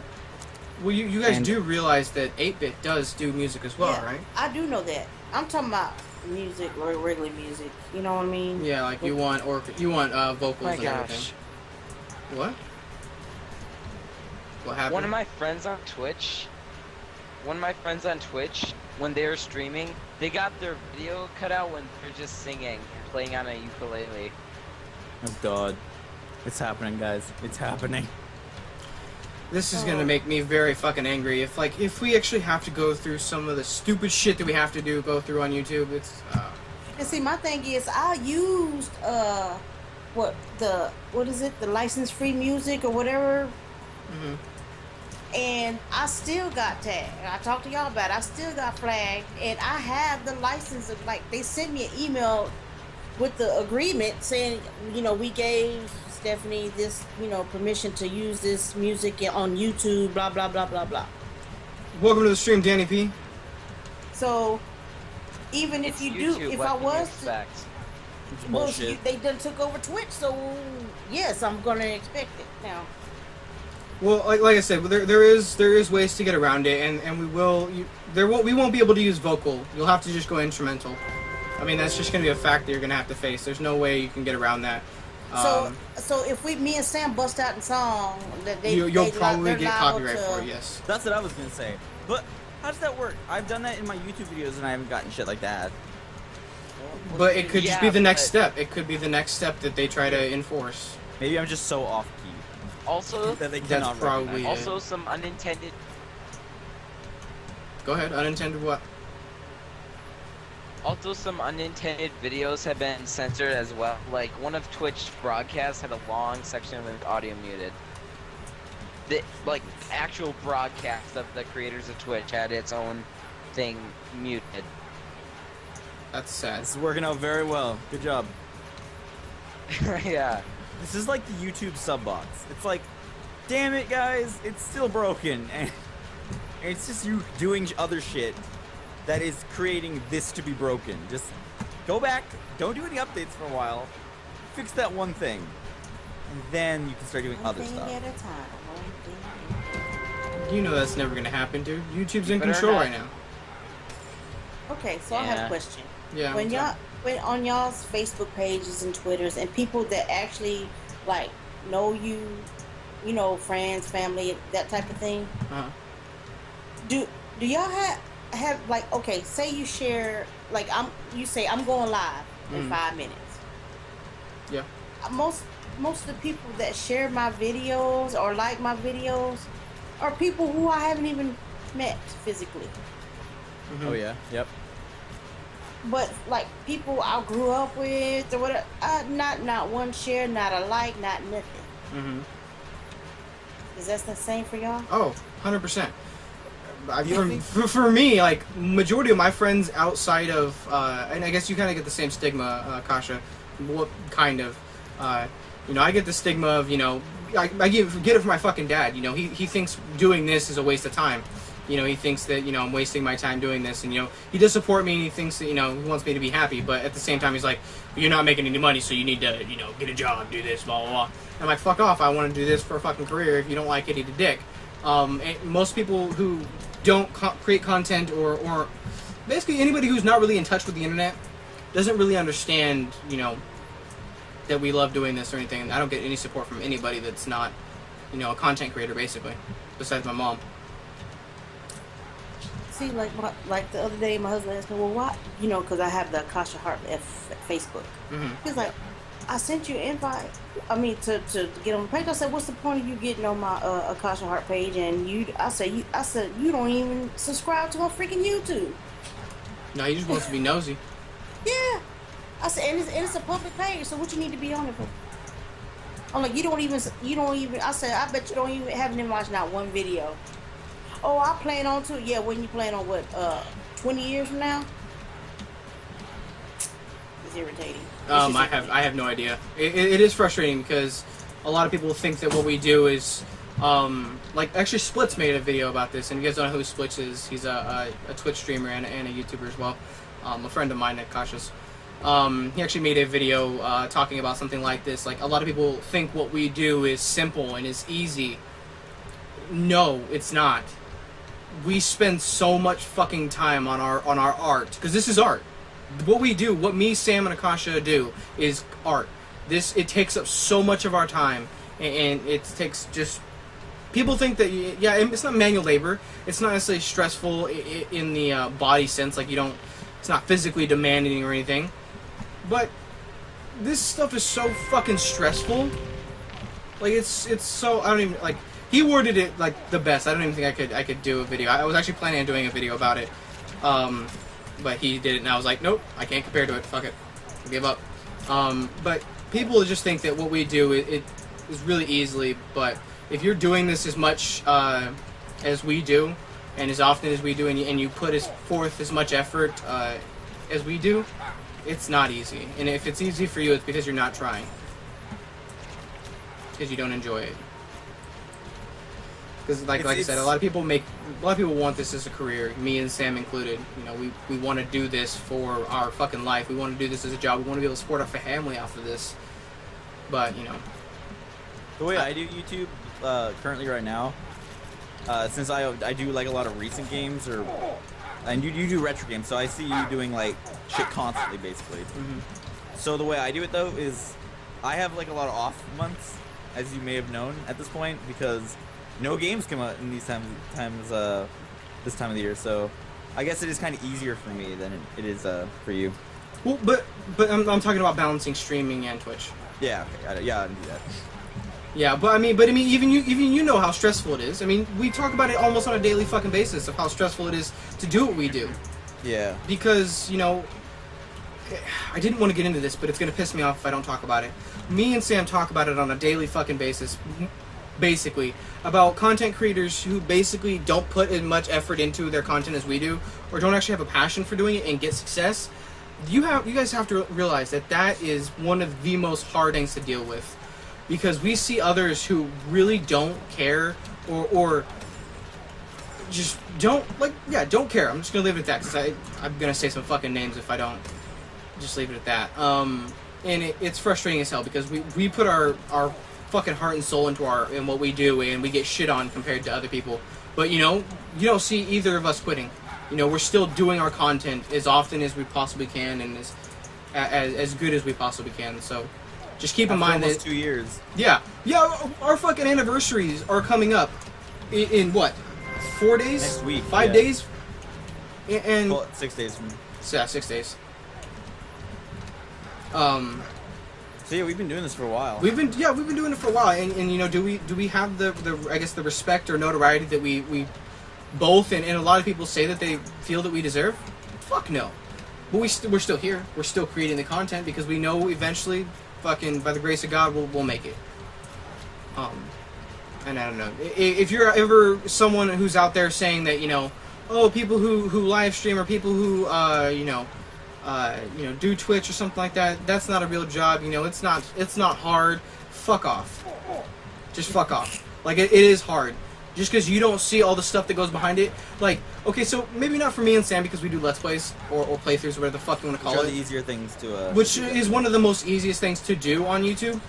well, you guys And- do realize that 8-Bit does do music as well, Yeah, right? I do know that. I'm talking about music, or regular music. You know what I mean? Yeah, like you want vocals My and gosh. everything. What? What happened? One of my friends on Twitch, when they were streaming, they got their video cut out when they're just singing, playing on a ukulele. Oh God, it's happening, guys. It's happening. This is gonna make me very fucking angry. If we actually have to go through some of the stupid shit that we have to go through on YouTube, it's And see, my thing is, I used what is it? The license-free music or whatever. mhm. And I still got tagged. I talked to y'all about it. I still got flagged, and I have the license. Like they sent me an email with the agreement saying, you know, we gave Stephanie this, you know, permission to use this music on YouTube. Blah blah blah blah blah. Welcome to the stream, Danny P. So even if It's you YouTube, do, if what I can you was to, expect? It's Well, bullshit. they done took over Twitch, so yes, I'm gonna expect it now. Well, like I said, there is ways to get around it, and we won't be able to use vocal. You'll have to just go instrumental. I mean, that's just gonna be a fact that you're gonna have to face. There's no way you can get around that. So if me and Sam bust out in song, that you'll probably get copyright for it. Yes. That's what I was gonna say. But how does that work? I've done that in my YouTube videos and I haven't gotten shit like that. But it could just be Yeah, the next but- step. It could be the next step that they try to enforce. Maybe I'm just so off key Also, that they That's cannot probably recognize. it. also some unintended Go ahead. Unintended what? Also, some unintended videos have been censored as well. Like, one of Twitch broadcasts had a long section with audio muted. The, like, actual broadcast of the creators of Twitch had its own thing muted. That's sad. This is working out very well. Good job. Yeah. This is like the YouTube sub box. It's like, damn it, guys, it's still broken, and it's just you doing other shit that is creating this to be broken. Just go back, don't do any updates for a while, fix that one thing, and then you can start doing other One thing stuff. at a time. One thing at a time. You know that's never gonna happen, dude. YouTube's in Better control not. right now. Okay, so I have Yeah. a question. Yeah. When what's up? when on y'all's Facebook pages and Twitters and people that actually like know you, friends, family, that type of thing, Uh-huh. do y'all have like, okay, say you share, like, you say I'm going live in 5 minutes. Yeah. Most of the people that share my videos or like my videos are people who I haven't even met physically. Mhm. Oh yeah, yep. But like people I grew up with or whatever, not one share, not a like, not nothing. Mhm. Is that the same for y'all? Oh, 100%. You don't think- For me, like, majority of my friends outside of, and I guess you kind of get the same stigma, Kasha. What kind of? I get the stigma of, I get it from my fucking dad. He thinks doing this is a waste of time. He thinks that, I'm wasting my time doing this. And, he does support me and he thinks that, he wants me to be happy. But at the same time, he's like, you're not making any money, so you need to, get a job, do this, blah, blah, blah. I'm like, fuck off. I want to do this for a fucking career. If you don't like it, eat a dick. And most people who don't create content or basically anybody who's not really in touch with the internet doesn't really understand, that we love doing this or anything. And I don't get any support from anybody that's not, a content creator, basically, besides my mom. See, like the other day, my husband asked me, well, why? Because I have the Akasha Heart Facebook. Mm-hmm. He's like, I sent you an invite. I mean, to get on the page. I said, what's the point of you getting on my Akasha Heart page? And I said you don't even subscribe to my freaking YouTube. No, he just wants to be nosy. Yeah. I said, and it's a public page, so what you need to be on it for? I'm like, you don't even. I said, I bet you don't even haven't even watched not one video. Oh, I plan on to. Yeah, when you plan on what? 20 years from now? It's irritating. I have no idea. It is frustrating because a lot of people think that what we do is, actually Splits made a video about this, and you guys don't know who Splits is. He's a Twitch streamer and a YouTuber as well. A friend of mine at Kasha's. He actually made a video talking about something like this. Like, a lot of people think what we do is simple and is easy. No, it's not. We spend so much fucking time on our art, because this is art. What we do, what me, Sam, and Akasha do, is art. It takes up so much of our time, and it takes just... People think that, yeah, it's not manual labor. It's not necessarily stressful in the body sense, like it's not physically demanding or anything. But this stuff is so fucking stressful. Like, it's so... I don't even, like... He worded it, like, the best. I don't even think I could do a video. I was actually planning on doing a video about it. But he did it, and I was like, nope, I can't compare to it. Fuck it. I give up. But people just think that what we do, it is really easily. But if you're doing this as much as we do, and as often as we do, and you put forth as much effort as we do, it's not easy. And if it's easy for you, it's because you're not trying. Because you don't enjoy it. Because like I said, a lot of people want this as a career, me and Sam included. You know, we want to do this for our fucking life. We want to do this as a job. We want to be able to support our family off of this. But, you know. The way I do YouTube currently right now, since I do like a lot of recent games, and you do retro games, so I see you doing like shit constantly, basically. Mm-hmm. So the way I do it though is I have like a lot of off months, as you may have known at this point, because no games come out in these times this time of the year. So I guess it is kind of easier for me than it is for you. Well, but I'm talking about balancing streaming and Twitch. Yeah, okay, yeah, I can do that. Yeah, but I mean, even you know how stressful it is. I mean, we talk about it almost on a daily fucking basis of how stressful it is to do what we do. Yeah. Because, you know, I didn't want to get into this, but it's gonna piss me off if I don't talk about it. Me and Sam talk about it on a daily fucking basis, basically, about content creators who basically don't put as much effort into their content as we do, or don't actually have a passion for doing it and get success. You guys have to realize that is one of the most hard things to deal with, because we see others who really don't care or just don't care. I'm just gonna leave it at that, because I'm gonna say some fucking names if I don't. Just leave it at that. And it's frustrating as hell, because we put our fucking heart and soul into what we do, and we get shit on compared to other people. But you know, you don't see either of us quitting. You know, we're still doing our content as often as we possibly can, and as good as we possibly can. So just keep in mind that 2 years. Yeah, our fucking anniversaries are coming up in what, 4 days? Next week. 5 days? And well, 6 days from. Yeah, 6 days. So yeah, we've been doing this for a while. We've been doing it for a while, and you know, do we have the I guess the respect or notoriety that we both and a lot of people say that they feel that we deserve? Fuck no. But we're still here. We're still creating the content because we know eventually, fucking by the grace of God, we'll make it. And I don't know, if you're ever someone who's out there saying that, you know, oh, people who live stream or people who do Twitch or something like that, that's not a real job. You know, it's not hard. Fuck off. Just fuck off. Like, it is hard. Just because you don't see all the stuff that goes behind it. Like, okay, so maybe not for me and Sam because we do Let's Plays or playthroughs, whatever the fuck you want to call it. Which are the easier things to which is one of the most easiest things to do on YouTube.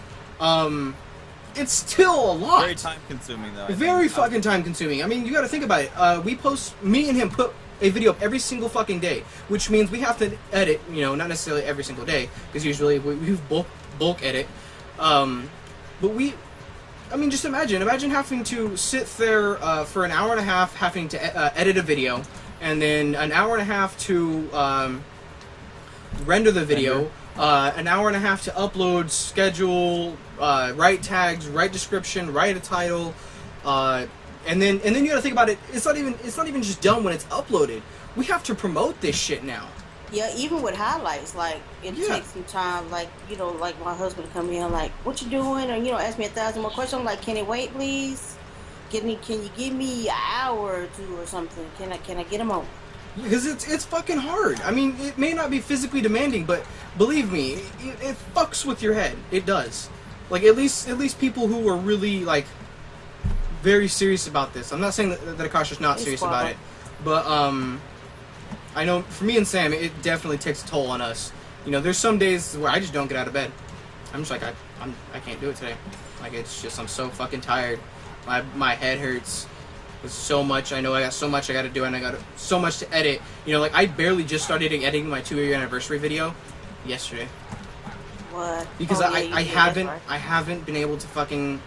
It's still a lot. Very time consuming though. Very fucking time consuming. I mean, you gotta think about it. Me and him put a video up every single fucking day, which means we have to edit, you know, not necessarily every single day, because usually we bulk edit. But just imagine having to sit there for an hour and a half, having to edit a video, and then an hour and a half to render the video, an hour and a half to upload, schedule, write tags, write description, write a title, and then you gotta think about it. It's not even just done when it's uploaded. We have to promote this shit now. Yeah, even with highlights, like it takes some time. Like, you know, like my husband come in, like, what you doing? And, you know, ask me 1,000 more questions. I'm like, can it wait, please? Can you give me an hour or two or something? Can I get him on? Because it's fucking hard. I mean, it may not be physically demanding, but believe me, it fucks with your head. It does. Like, at least people who are really, like, very serious about this. I'm not saying that Akasha's not serious about it, but I know for me and Sam, it definitely takes a toll on us. You know, there's some days where I just don't get out of bed. I'm just like, I can't do it today. Like, it's just, I'm so fucking tired. My head hurts. There's so much. I know I got so much I got to do, and I got so much to edit. You know, like, I barely just started editing my 2-year anniversary video yesterday. What? Because I haven't been able to fucking.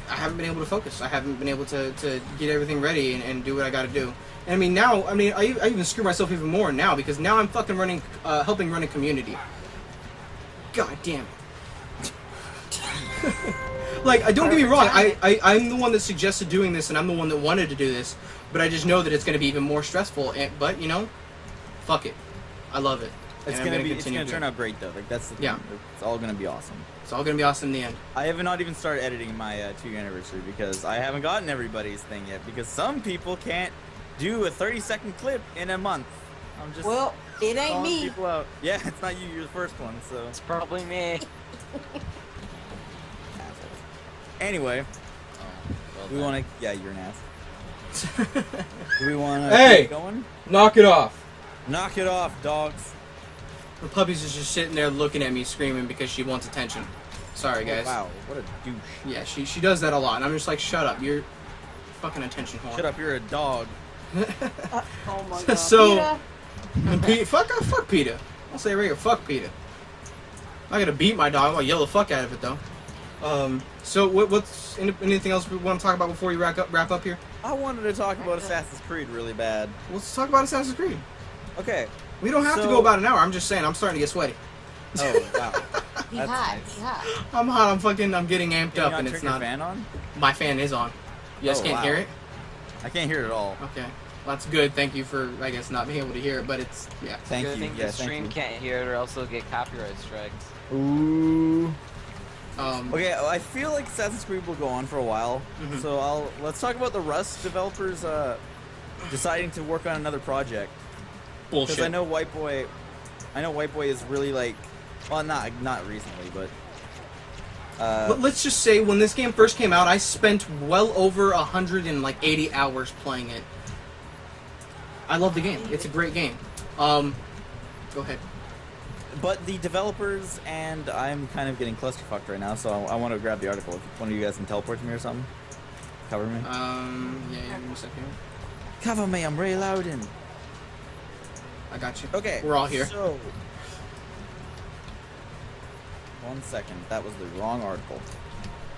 I haven't been able to focus. I haven't been able to get everything ready and do what I got to do. And I mean, now, I even screw myself even more now, because now I'm fucking helping run a community. God damn it. Like, don't get me wrong, I'm the one that suggested doing this, and I'm the one that wanted to do this, but I just know that it's going to be even more stressful, but, you know, fuck it. I love it. It's gonna turn out great, though. Like, that's the thing. Yeah. It's all gonna be awesome. It's all going to be awesome in the end. I have not even started editing my 2-year anniversary, because I haven't gotten everybody's thing yet, because some people can't do a 30-second clip in a month. I'm just it ain't me. People out. Yeah, it's not you. You're the first one, so It's probably me. anyway. Well Do we want to? Yeah, you're an ass. Do we want to Hey! keep going? Knock it off. Knock it off, dogs. The puppy's is just sitting there looking at me, screaming because she wants attention. Sorry, guys. Oh, wow, what a douche. Yeah, she does that a lot, and I'm just like, shut up, you're fucking attention whore. Shut up, you're a dog. Oh my god. So, Peter, fuck PETA. I'll say it right here, fuck PETA. I'm not gonna beat my dog, I'll yell the fuck out of it though. So what's anything else we want to talk about before we wrap up here? I wanted to talk about Assassin's Creed really bad. Let's talk about Assassin's Creed. Okay. We don't have to go about an hour. I'm just saying. I'm starting to get sweaty. Oh wow. be That's hot, nice. be hot. I'm hot. I'm getting amped Can you up, not and turn it's your not. fan on? My fan is on. You guys Oh, can't wow. hear it. I can't hear it at all. Okay, well, that's good. Thank you for, I guess, not being able to hear it, but it's yeah. Thank Good you. thing Yeah, the stream thank can't hear it, or else they'll get copyright strikes. you. Ooh. Um, Okay, I feel like Assassin's Creed will go on for a while, Mhm. so let's talk about the Rust developers deciding to work on another project. bullshit. Because I know White Boy is really like, well, not recently, but But let's just say when this game first came out, I spent well over 180 hours playing it. I love the game. It's a great game. Go ahead. but the developers, and I'm kind of getting clusterfucked right now, so I want to grab the article. If one of you guys can teleport to me or something, cover me. Yeah, give me a second. Cover me, I'm Ray Loudon. I got you. Okay, We're all here. So, 1 second, that was the wrong article.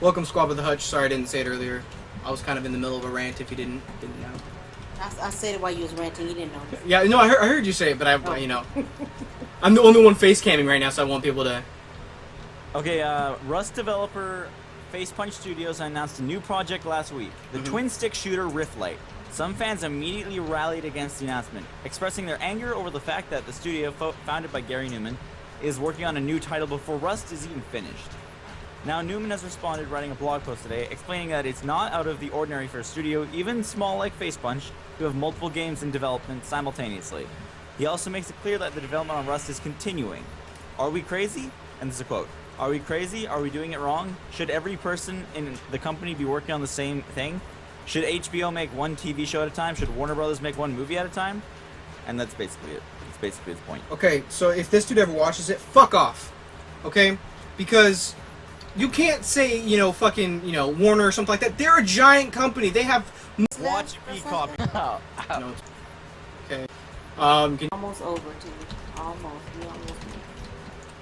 Welcome, Squad with the Hutch. Sorry I didn't say it earlier. I was kind of in the middle of a rant. If you didn't know. I said it while you was ranting. You didn't know. Yeah, no, I heard you say it, but I'm the only one face camming right now, so I want people to. Okay, Rust developer Face Punch Studios announced a new project last week, the twin-stick shooter Riftlight. Some fans immediately rallied against the announcement, expressing their anger over the fact that the studio, founded by Gary Newman, is working on a new title before Rust is even finished. Now, Newman has responded, writing a blog post today, explaining that it's not out of the ordinary for a studio, even small like Face Punch, to have multiple games in development simultaneously. He also makes it clear that the development on Rust is continuing. Are we crazy? And this is a quote. Are we crazy? Are we doing it wrong? Should every person in the company be working on the same thing? Should HBO make one TV show at a time? Should Warner Brothers make one movie at a time? And that's basically it. It's basically the point. Okay, so if this dude ever watches it, fuck off. Okay? Because you can't say, fucking, Warner or something like that. They're a giant company. They have. Watch me copy. Oh, ow. No. Okay. Can, Almost over to you. Almost. You almost.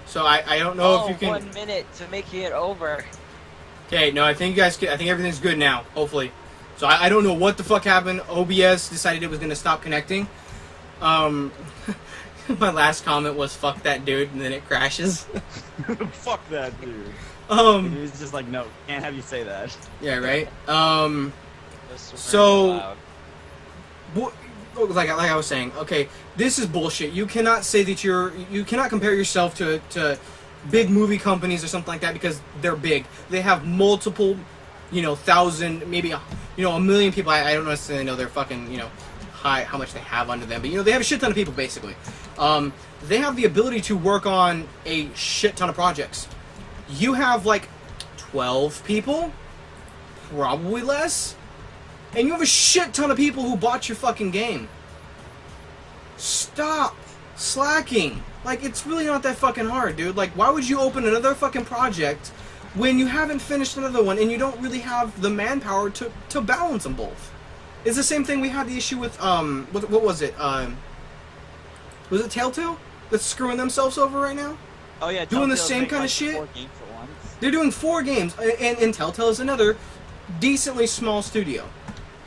so I don't know if you can. 1 minute to making it over. Okay, no, I think you guys. I think everything's good now. Hopefully. So I don't know what the fuck happened. OBS decided it was gonna stop connecting. My last comment was "fuck that dude," and then it crashes. Fuck that dude. He was just like, no, can't have you say that. Yeah, right. This was So- loud. Like I was saying, okay, this is bullshit. You cannot say that you cannot compare yourself to big movie companies or something like that because they're big. They have multiple, 1,000, maybe a million people. I don't necessarily know their fucking, how much they have under them, but they have a shit ton of people basically. They have the ability to work on a shit ton of projects. You have like 12 people, probably less. And you have a shit ton of people who bought your fucking game. Stop slacking. Like, it's really not that fucking hard, dude. Like, why would you open another fucking project when you haven't finished another one and you don't really have the manpower to balance them both? It's the same thing we had the issue with, what was it? Was it Telltale that's screwing themselves over right now? Oh yeah, Doing the Telltale's same making, kinda like, shit? 4 games at once. They're doing 4 games, and Telltale is another decently small studio.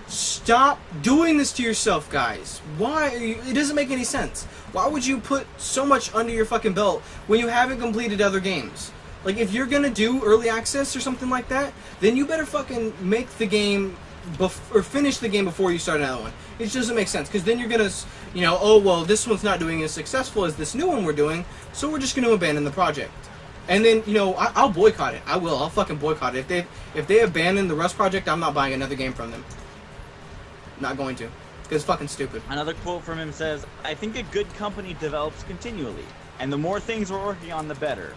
Stop doing this to yourself, guys. Why? It doesn't make any sense. Why would you put so much under your fucking belt when you haven't completed other games? Like, if you're gonna do early access or something like that, then you better fucking make the game or finish the game before you start another one. It just doesn't make sense, because then you're gonna, oh well, this one's not doing as successful as this new one we're doing, so we're just gonna abandon the project. And then, I'll boycott it. I will. I'll fucking boycott it. If they abandon the Rust project, I'm not buying another game from them. Not going to. Because it's fucking stupid. Another quote from him says, "I think a good company develops continually, and the more things we're working on, the better.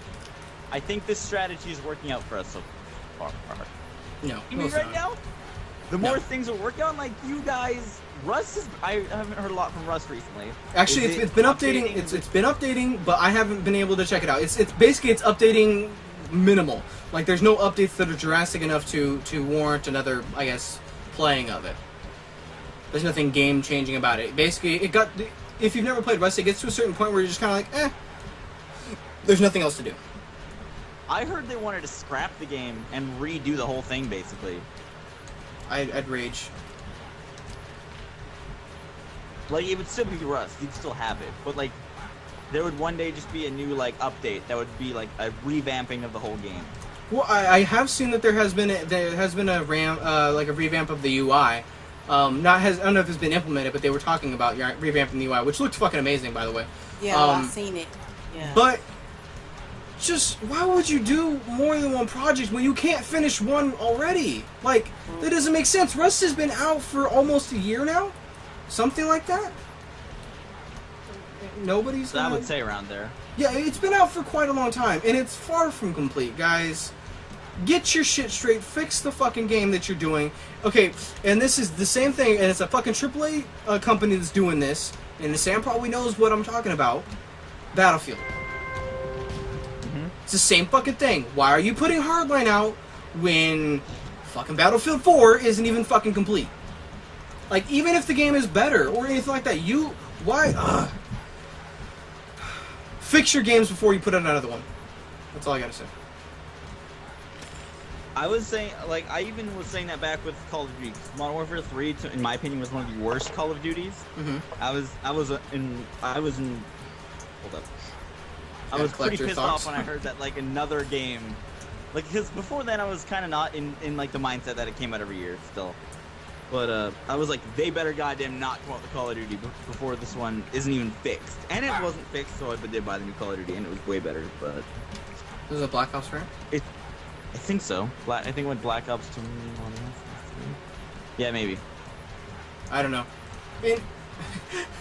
I think this strategy is working out for us so far." No. You mean it's right not. now? The more No. things are working on, like you guys, Rust is. I haven't heard a lot from Rust recently. Actually, Is it's been updating. It's been updating, but I haven't been able to check it out. It's basically it's updating minimal. Like there's no updates that are drastic enough to warrant another, I guess, playing of it. There's nothing game changing about it. Basically, it got. If you've never played Rust, it gets to a certain point where you're just kind of like, there's nothing else to do. I heard they wanted to scrap the game and redo the whole thing, basically. I'd rage. Like, it would still be Rust, you'd still have it, but like, there would one day just be a new like update that would be like a revamping of the whole game. Well, I have seen that there has been a revamp of the UI. I don't know if it's been implemented, but they were talking about revamping the UI, which looked fucking amazing, by the way. Yeah, I've seen it. Yeah. But just why would you do more than one project when you can't finish one already? Like that doesn't make sense. Rust has been out for almost a year now, something like that. Nobody's. So I would say around there. Yeah, it's been out for quite a long time, and it's far from complete, guys. Get your shit straight. Fix the fucking game that you're doing. Okay, and this is the same thing, and it's a fucking AAA company that's doing this, and Sam probably knows what I'm talking about. Battlefield. It's the same fucking thing. Why are you putting Hardline out when fucking Battlefield 4 isn't even fucking complete? Like, even if the game is better or anything like that, why? Fix your games before you put out another one. That's all I gotta say. I was saying, like, I even was saying that back with Call of Duty. Modern Warfare 3, in my opinion, was one of the worst Call of Duties. Mm-hmm. I was in. Hold up. I was pretty pissed off when I heard that, like, another game, like, because before then I was kind of not in like the mindset that it came out every year still. But I was like, they better goddamn not come out with Call of Duty before this one isn't even fixed. And it wasn't fixed, so I did buy the new Call of Duty, and it was way better. But this is a Black Ops, right? I think so. I think it went Black Ops 2. Yeah, maybe. I don't know.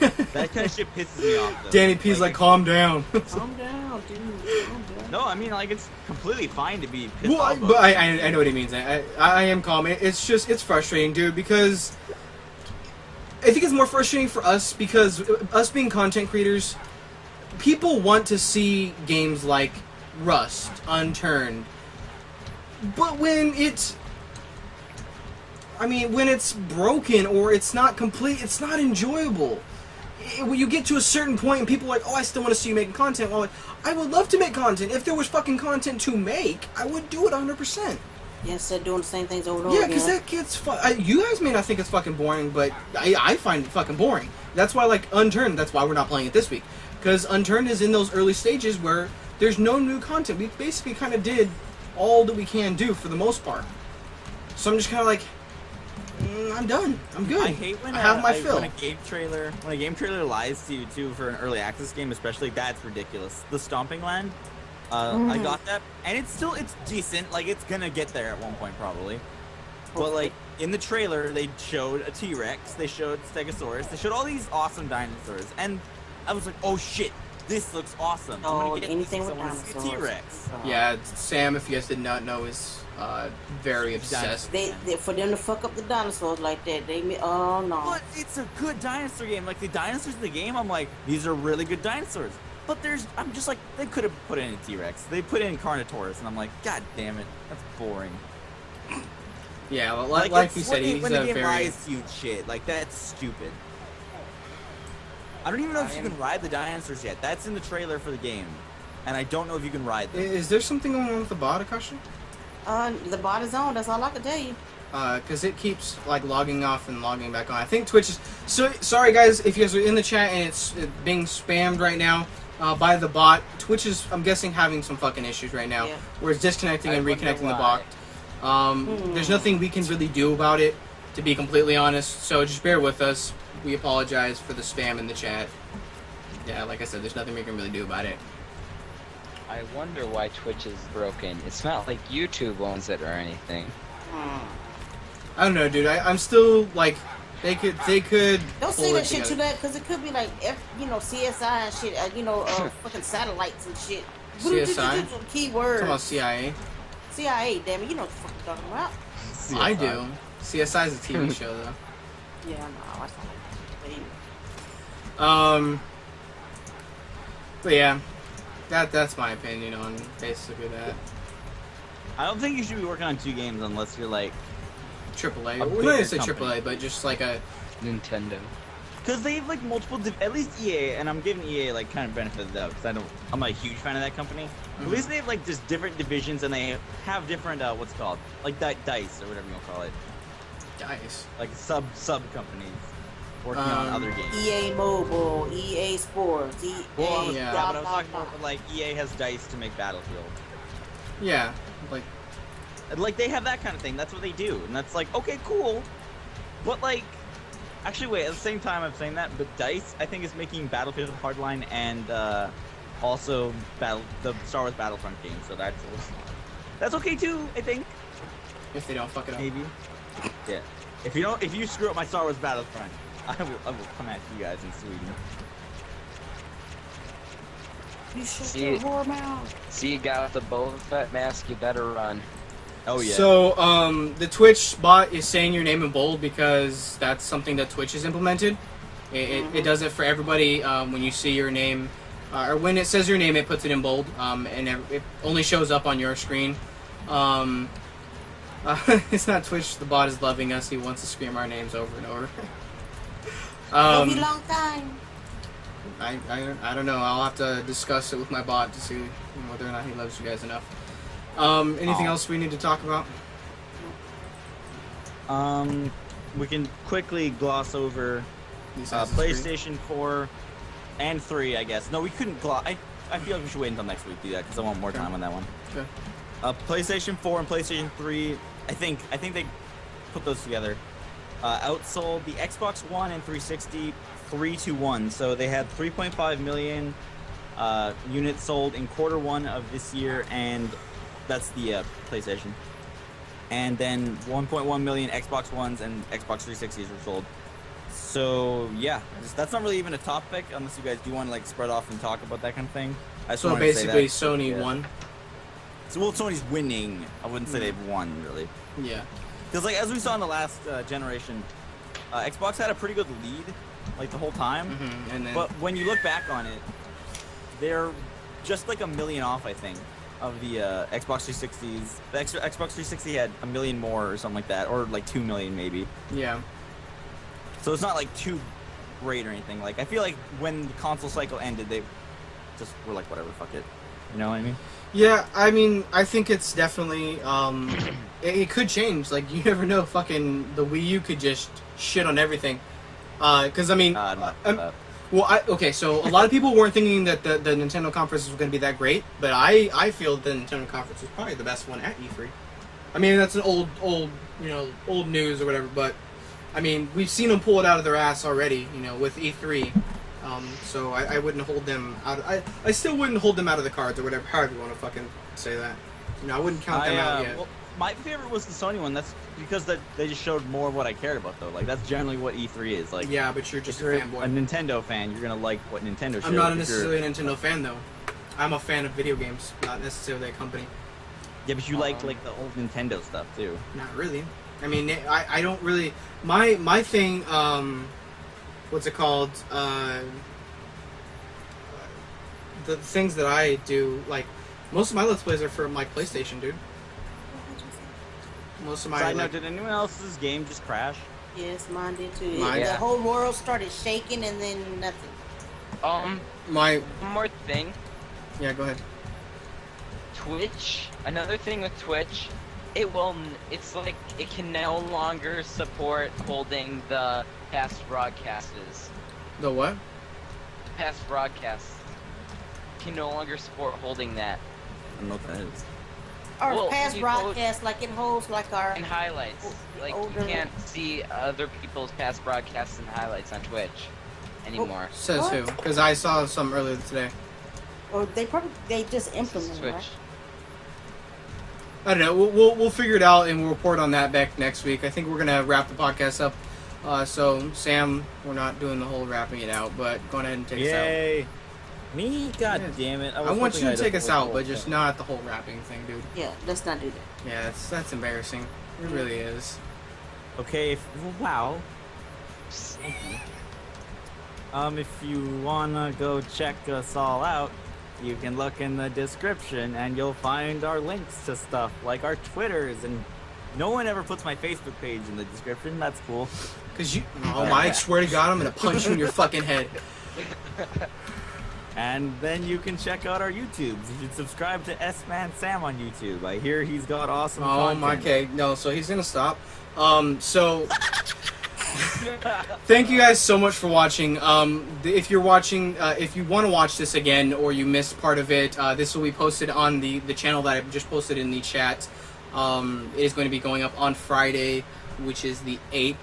That kind of shit pisses me off, though. Danny P's like, calm down. Calm down, dude. Calm down. No, I mean, like, it's completely fine to be pissed Well, off. but I know what he means. I am calm. It's just, it's frustrating, dude, because I think it's more frustrating for us because us being content creators, people want to see games like Rust, Unturned, but when it's broken or it's not complete, it's not enjoyable. When you get to a certain point and people are like, oh, I still want to see you making content. Well, I would love to make content. If there was fucking content to make, I would do it 100%. Yeah, instead of doing the same things over and over Yeah, again. because that gets you guys may not think it's fucking boring, but I find it fucking boring. That's why, like, Unturned, that's why we're not playing it this week. Because Unturned is in those early stages where there's no new content. We basically kind of did all that we can do for the most part. So I'm just kind of like, I'm done. I'm good. I hate when I have my fill. when a game trailer lies to you too for an early access game, especially. That's ridiculous. The Stomping Land, I got that, and it's decent. Like, it's gonna get there at one point probably. But like in the trailer, they showed a T-Rex, they showed Stegosaurus, they showed all these awesome dinosaurs, and I was like, oh shit, this looks awesome. Oh, I'm gonna get anything these. with I wanna see a dinosaurs. T-Rex. Yeah, Sam, if you guys did not know, is very obsessed. They for them to fuck up the dinosaurs like that, oh no. But it's a good dinosaur game. Like, the dinosaurs in the game, I'm like, these are really good dinosaurs. But I'm just like, they could have put in a T-Rex. They put in Carnotaurus, and I'm like, god damn it, that's boring. Yeah, well, like you said, he's when the a game very... rides to you shit, like, that's stupid. I don't even know if you can ride the dinosaurs yet. That's in the trailer for the game, and I don't know if you can ride them. Is there something going on with the bot, Akashi? The bot is on, that's all I can tell you. Because it keeps, like, logging off and logging back on. I think Twitch is... So, sorry, guys, if you guys are in the chat and it's being spammed right now by the bot. Twitch is, I'm guessing, having some fucking issues right now. Yeah. Where it's disconnecting and reconnecting the why. bot. There's nothing we can really do about it, to be completely honest. So just bear with us. We apologize for the spam in the chat. Yeah, like I said, there's nothing we can really do about it. I wonder why Twitch is broken. It's not like YouTube owns it or anything. I don't know, dude. I'm still, like, they could Don't say pull that it shit together. to that, because it could be like, CSI and shit, fucking satellites and shit. CSI? Keywords. Come on, CIA. CIA, damn it, you know what the fuck I'm talking about. I do. CSI is a TV show, though. Yeah, no, I watch that. But yeah, that's my opinion on basically that. I don't think you should be working on 2 games unless you're like AAA. A Well, not bigger even say company. AAA, but just like a Nintendo. because they have like multiple. At least EA, and I'm giving EA like kind of benefit of the doubt because I'm not a huge fan of that company. At least they have like just different divisions and they have different what's it called like dice or whatever you want to call it, dice. like sub companies working on other games. EA Mobile, EA Sports, EA. Well, Yeah. yeah, but I was talking about like EA has dice to make Battlefield. Yeah, like Like they have that kind of thing. That's what they do, and that's like okay, cool. But like, actually, wait. At the same time, I'm saying that, but Dice, I think, is making Battlefield Hardline and also the Star Wars Battlefront game. So that's okay too. I think if they don't fuck it up. maybe. Yeah. If you screw up my Star Wars Battlefront, I will come at you guys in Sweden. You shut See- your whore mouth. See, you got the Boba Fett mask, you better run. Oh yeah. So, the Twitch bot is saying your name in bold because that's something that Twitch has implemented. It does it for everybody when you see your name, or when it says your name, it puts it in bold, and it only shows up on your screen. It's not Twitch. The bot is loving us. He wants to scream our names over and over. It'll be a long time. I don't know. I'll have to discuss it with my bot to see whether or not he loves you guys enough. Anything else we need to talk about? We can quickly gloss over Assassin's Creed? PlayStation 4 and 3, I guess. No, we couldn't gloss. I feel like we should wait until next week to do that because I want more time on that one. Okay. PlayStation 4 and PlayStation 3, I think they put those together. Outsold the Xbox One and 360 3-1. So they had 3.5 million units sold in Q1 of this year, and that's the PlayStation. And then 1.1 million Xbox Ones and Xbox 360s were sold. So yeah, that's not really even a topic unless you guys do want to like spread off and talk about that kind of thing. I just So wanted to say basically, that. Sony Yeah. won. So well, Sony's winning. I wouldn't say they've won really, Yeah. because like as we saw in the last generation, Xbox had a pretty good lead like the whole time. Mm-hmm. And then But when you look back on it, they're just like a million off, I think, of the Xbox 360s. The Xbox 360 had a million more or something like that, or like 2 million maybe. yeah. So it's not like too great or anything. Like I feel like when the console cycle ended, they just were like, whatever, fuck it. You know what I mean? Yeah, I mean, I think it's definitely, it could change. Like, you never know, fucking, the Wii U could just shit on everything. Because, I mean, okay, so a lot of people weren't thinking that the Nintendo conference was going to be that great, but I feel the Nintendo conference was probably the best one at E3. I mean, that's an old news or whatever, but, I mean, we've seen them pull it out of their ass already, with E3. So I wouldn't hold them out. I still wouldn't hold them out of the cards or whatever. However you want to fucking say that. I wouldn't count them out yet. Well, my favorite was the Sony one. That's because they just showed more of what I cared about, though. Like that's generally what E3 is. Like, Yeah, but you're just if a you're fanboy. a Nintendo fan, you're gonna like what Nintendo showed. I'm not If necessarily you're- a Nintendo fan though. I'm a fan of video games, not necessarily a company. Yeah, but you like the old Nintendo stuff too. Not really. I mean, I don't really. My thing. What's it called? The things that I do, like most of my Let's Plays are for my PlayStation, dude. Most of my Side note: like, did anyone else's game just crash? Yes, mine did too. Mine- The Yeah. whole world started shaking and then nothing. my One more thing. yeah. Go ahead. Twitch. Another thing with Twitch, it's like it can no longer support holding the past broadcasts. The what? Past broadcasts can no longer support holding that I don't know what that is. Our Well, past you broadcast, like it holds like our. in highlights. Like older- you can't see other people's past broadcasts and highlights on Twitch anymore. Says What? who? Because I saw some earlier today. Or they just implemented Twitch. it, right? I don't know. We'll figure it out and we'll report on that back next week. I think we're gonna wrap the podcast up. So Sam, we're not doing the whole wrapping it out, but go ahead and take us out. Yay! Me? God Yeah. damn it! I want you to take us out, but just not the whole wrapping thing, dude. Yeah, let's not do that. Yeah, that's embarrassing. It really is. Okay, wow. Thank you. If you wanna go check us all out, you can look in the description and you'll find our links to stuff like our Twitters, and no one ever puts my Facebook page in the description. That's cool. Cause you, oh my, I swear to God, I'm gonna punch you in your fucking head. And then you can check out our YouTubes. You should subscribe to S-Man Sam on YouTube. I hear he's got awesome content. My, okay, no, so he's gonna stop. So thank you guys so much for watching. If you're watching, if you want to watch this again or you missed part of it, this will be posted on the channel that I just posted in the chat. It is going to be going up on Friday, which is the 8th.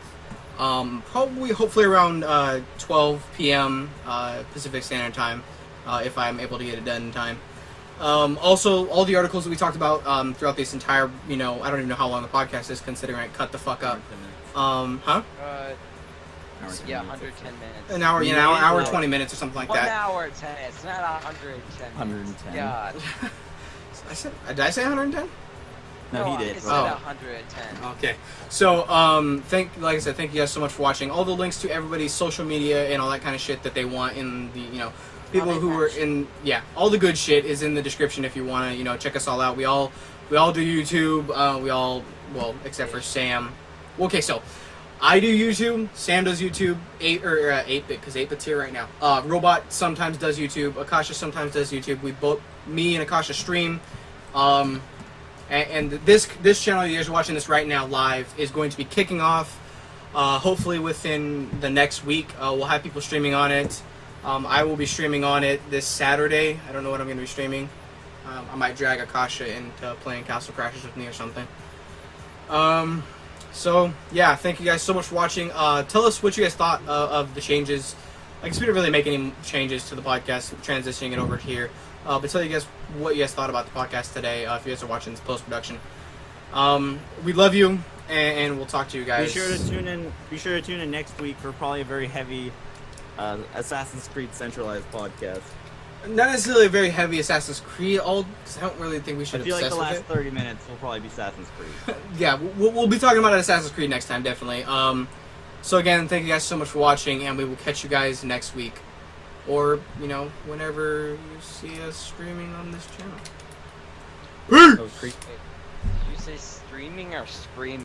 Hopefully around 12 p.m. Pacific Standard Time, if I'm able to get it done in time. Also, all the articles that we talked about throughout this entire, I don't even know how long the podcast is, considering I cut the fuck up. Yeah, 110 minutes. An hour, an hour 20 minutes or something like that. 1 hour 10 minutes, not 110. 110. God. Did I say 110? No, he did. It's not 110. Okay. So, like I said, thank you guys so much for watching. All the links to everybody's social media and all that kind of shit that they want in the, people who are in, all the good shit is in the description if you want to, check us all out. We all do YouTube. Except for Sam. Okay, so I do YouTube. Sam does YouTube. 8-bit, because 8-bit's here right now. Robot sometimes does YouTube. Akasha sometimes does YouTube. Me and Akasha stream. And this channel, you guys are watching this right now live, is going to be kicking off hopefully within the next week. We'll have people streaming on it. I will be streaming on it this Saturday. I don't know what I'm going to be streaming. I might drag Akasha into playing Castle Crashers with me or something. So, yeah, thank you guys so much for watching. Tell us what you guys thought of the changes. I guess we didn't really make any changes to the podcast, transitioning it over here. But tell you guys what you guys thought about the podcast today, if you guys are watching this post-production. We love you, and we'll talk to you guys. Be sure to tune in next week for probably a very heavy Assassin's Creed centralized podcast. Not necessarily a very heavy Assassin's Creed, because I don't really think we should I feel like obsess the last with it. 30 minutes will probably be Assassin's Creed. Yeah, we'll be talking about Assassin's Creed next time, definitely. So again, thank you guys so much for watching, and we will catch you guys next week. Or, whenever you see us streaming on this channel. Those Did you say streaming or screaming?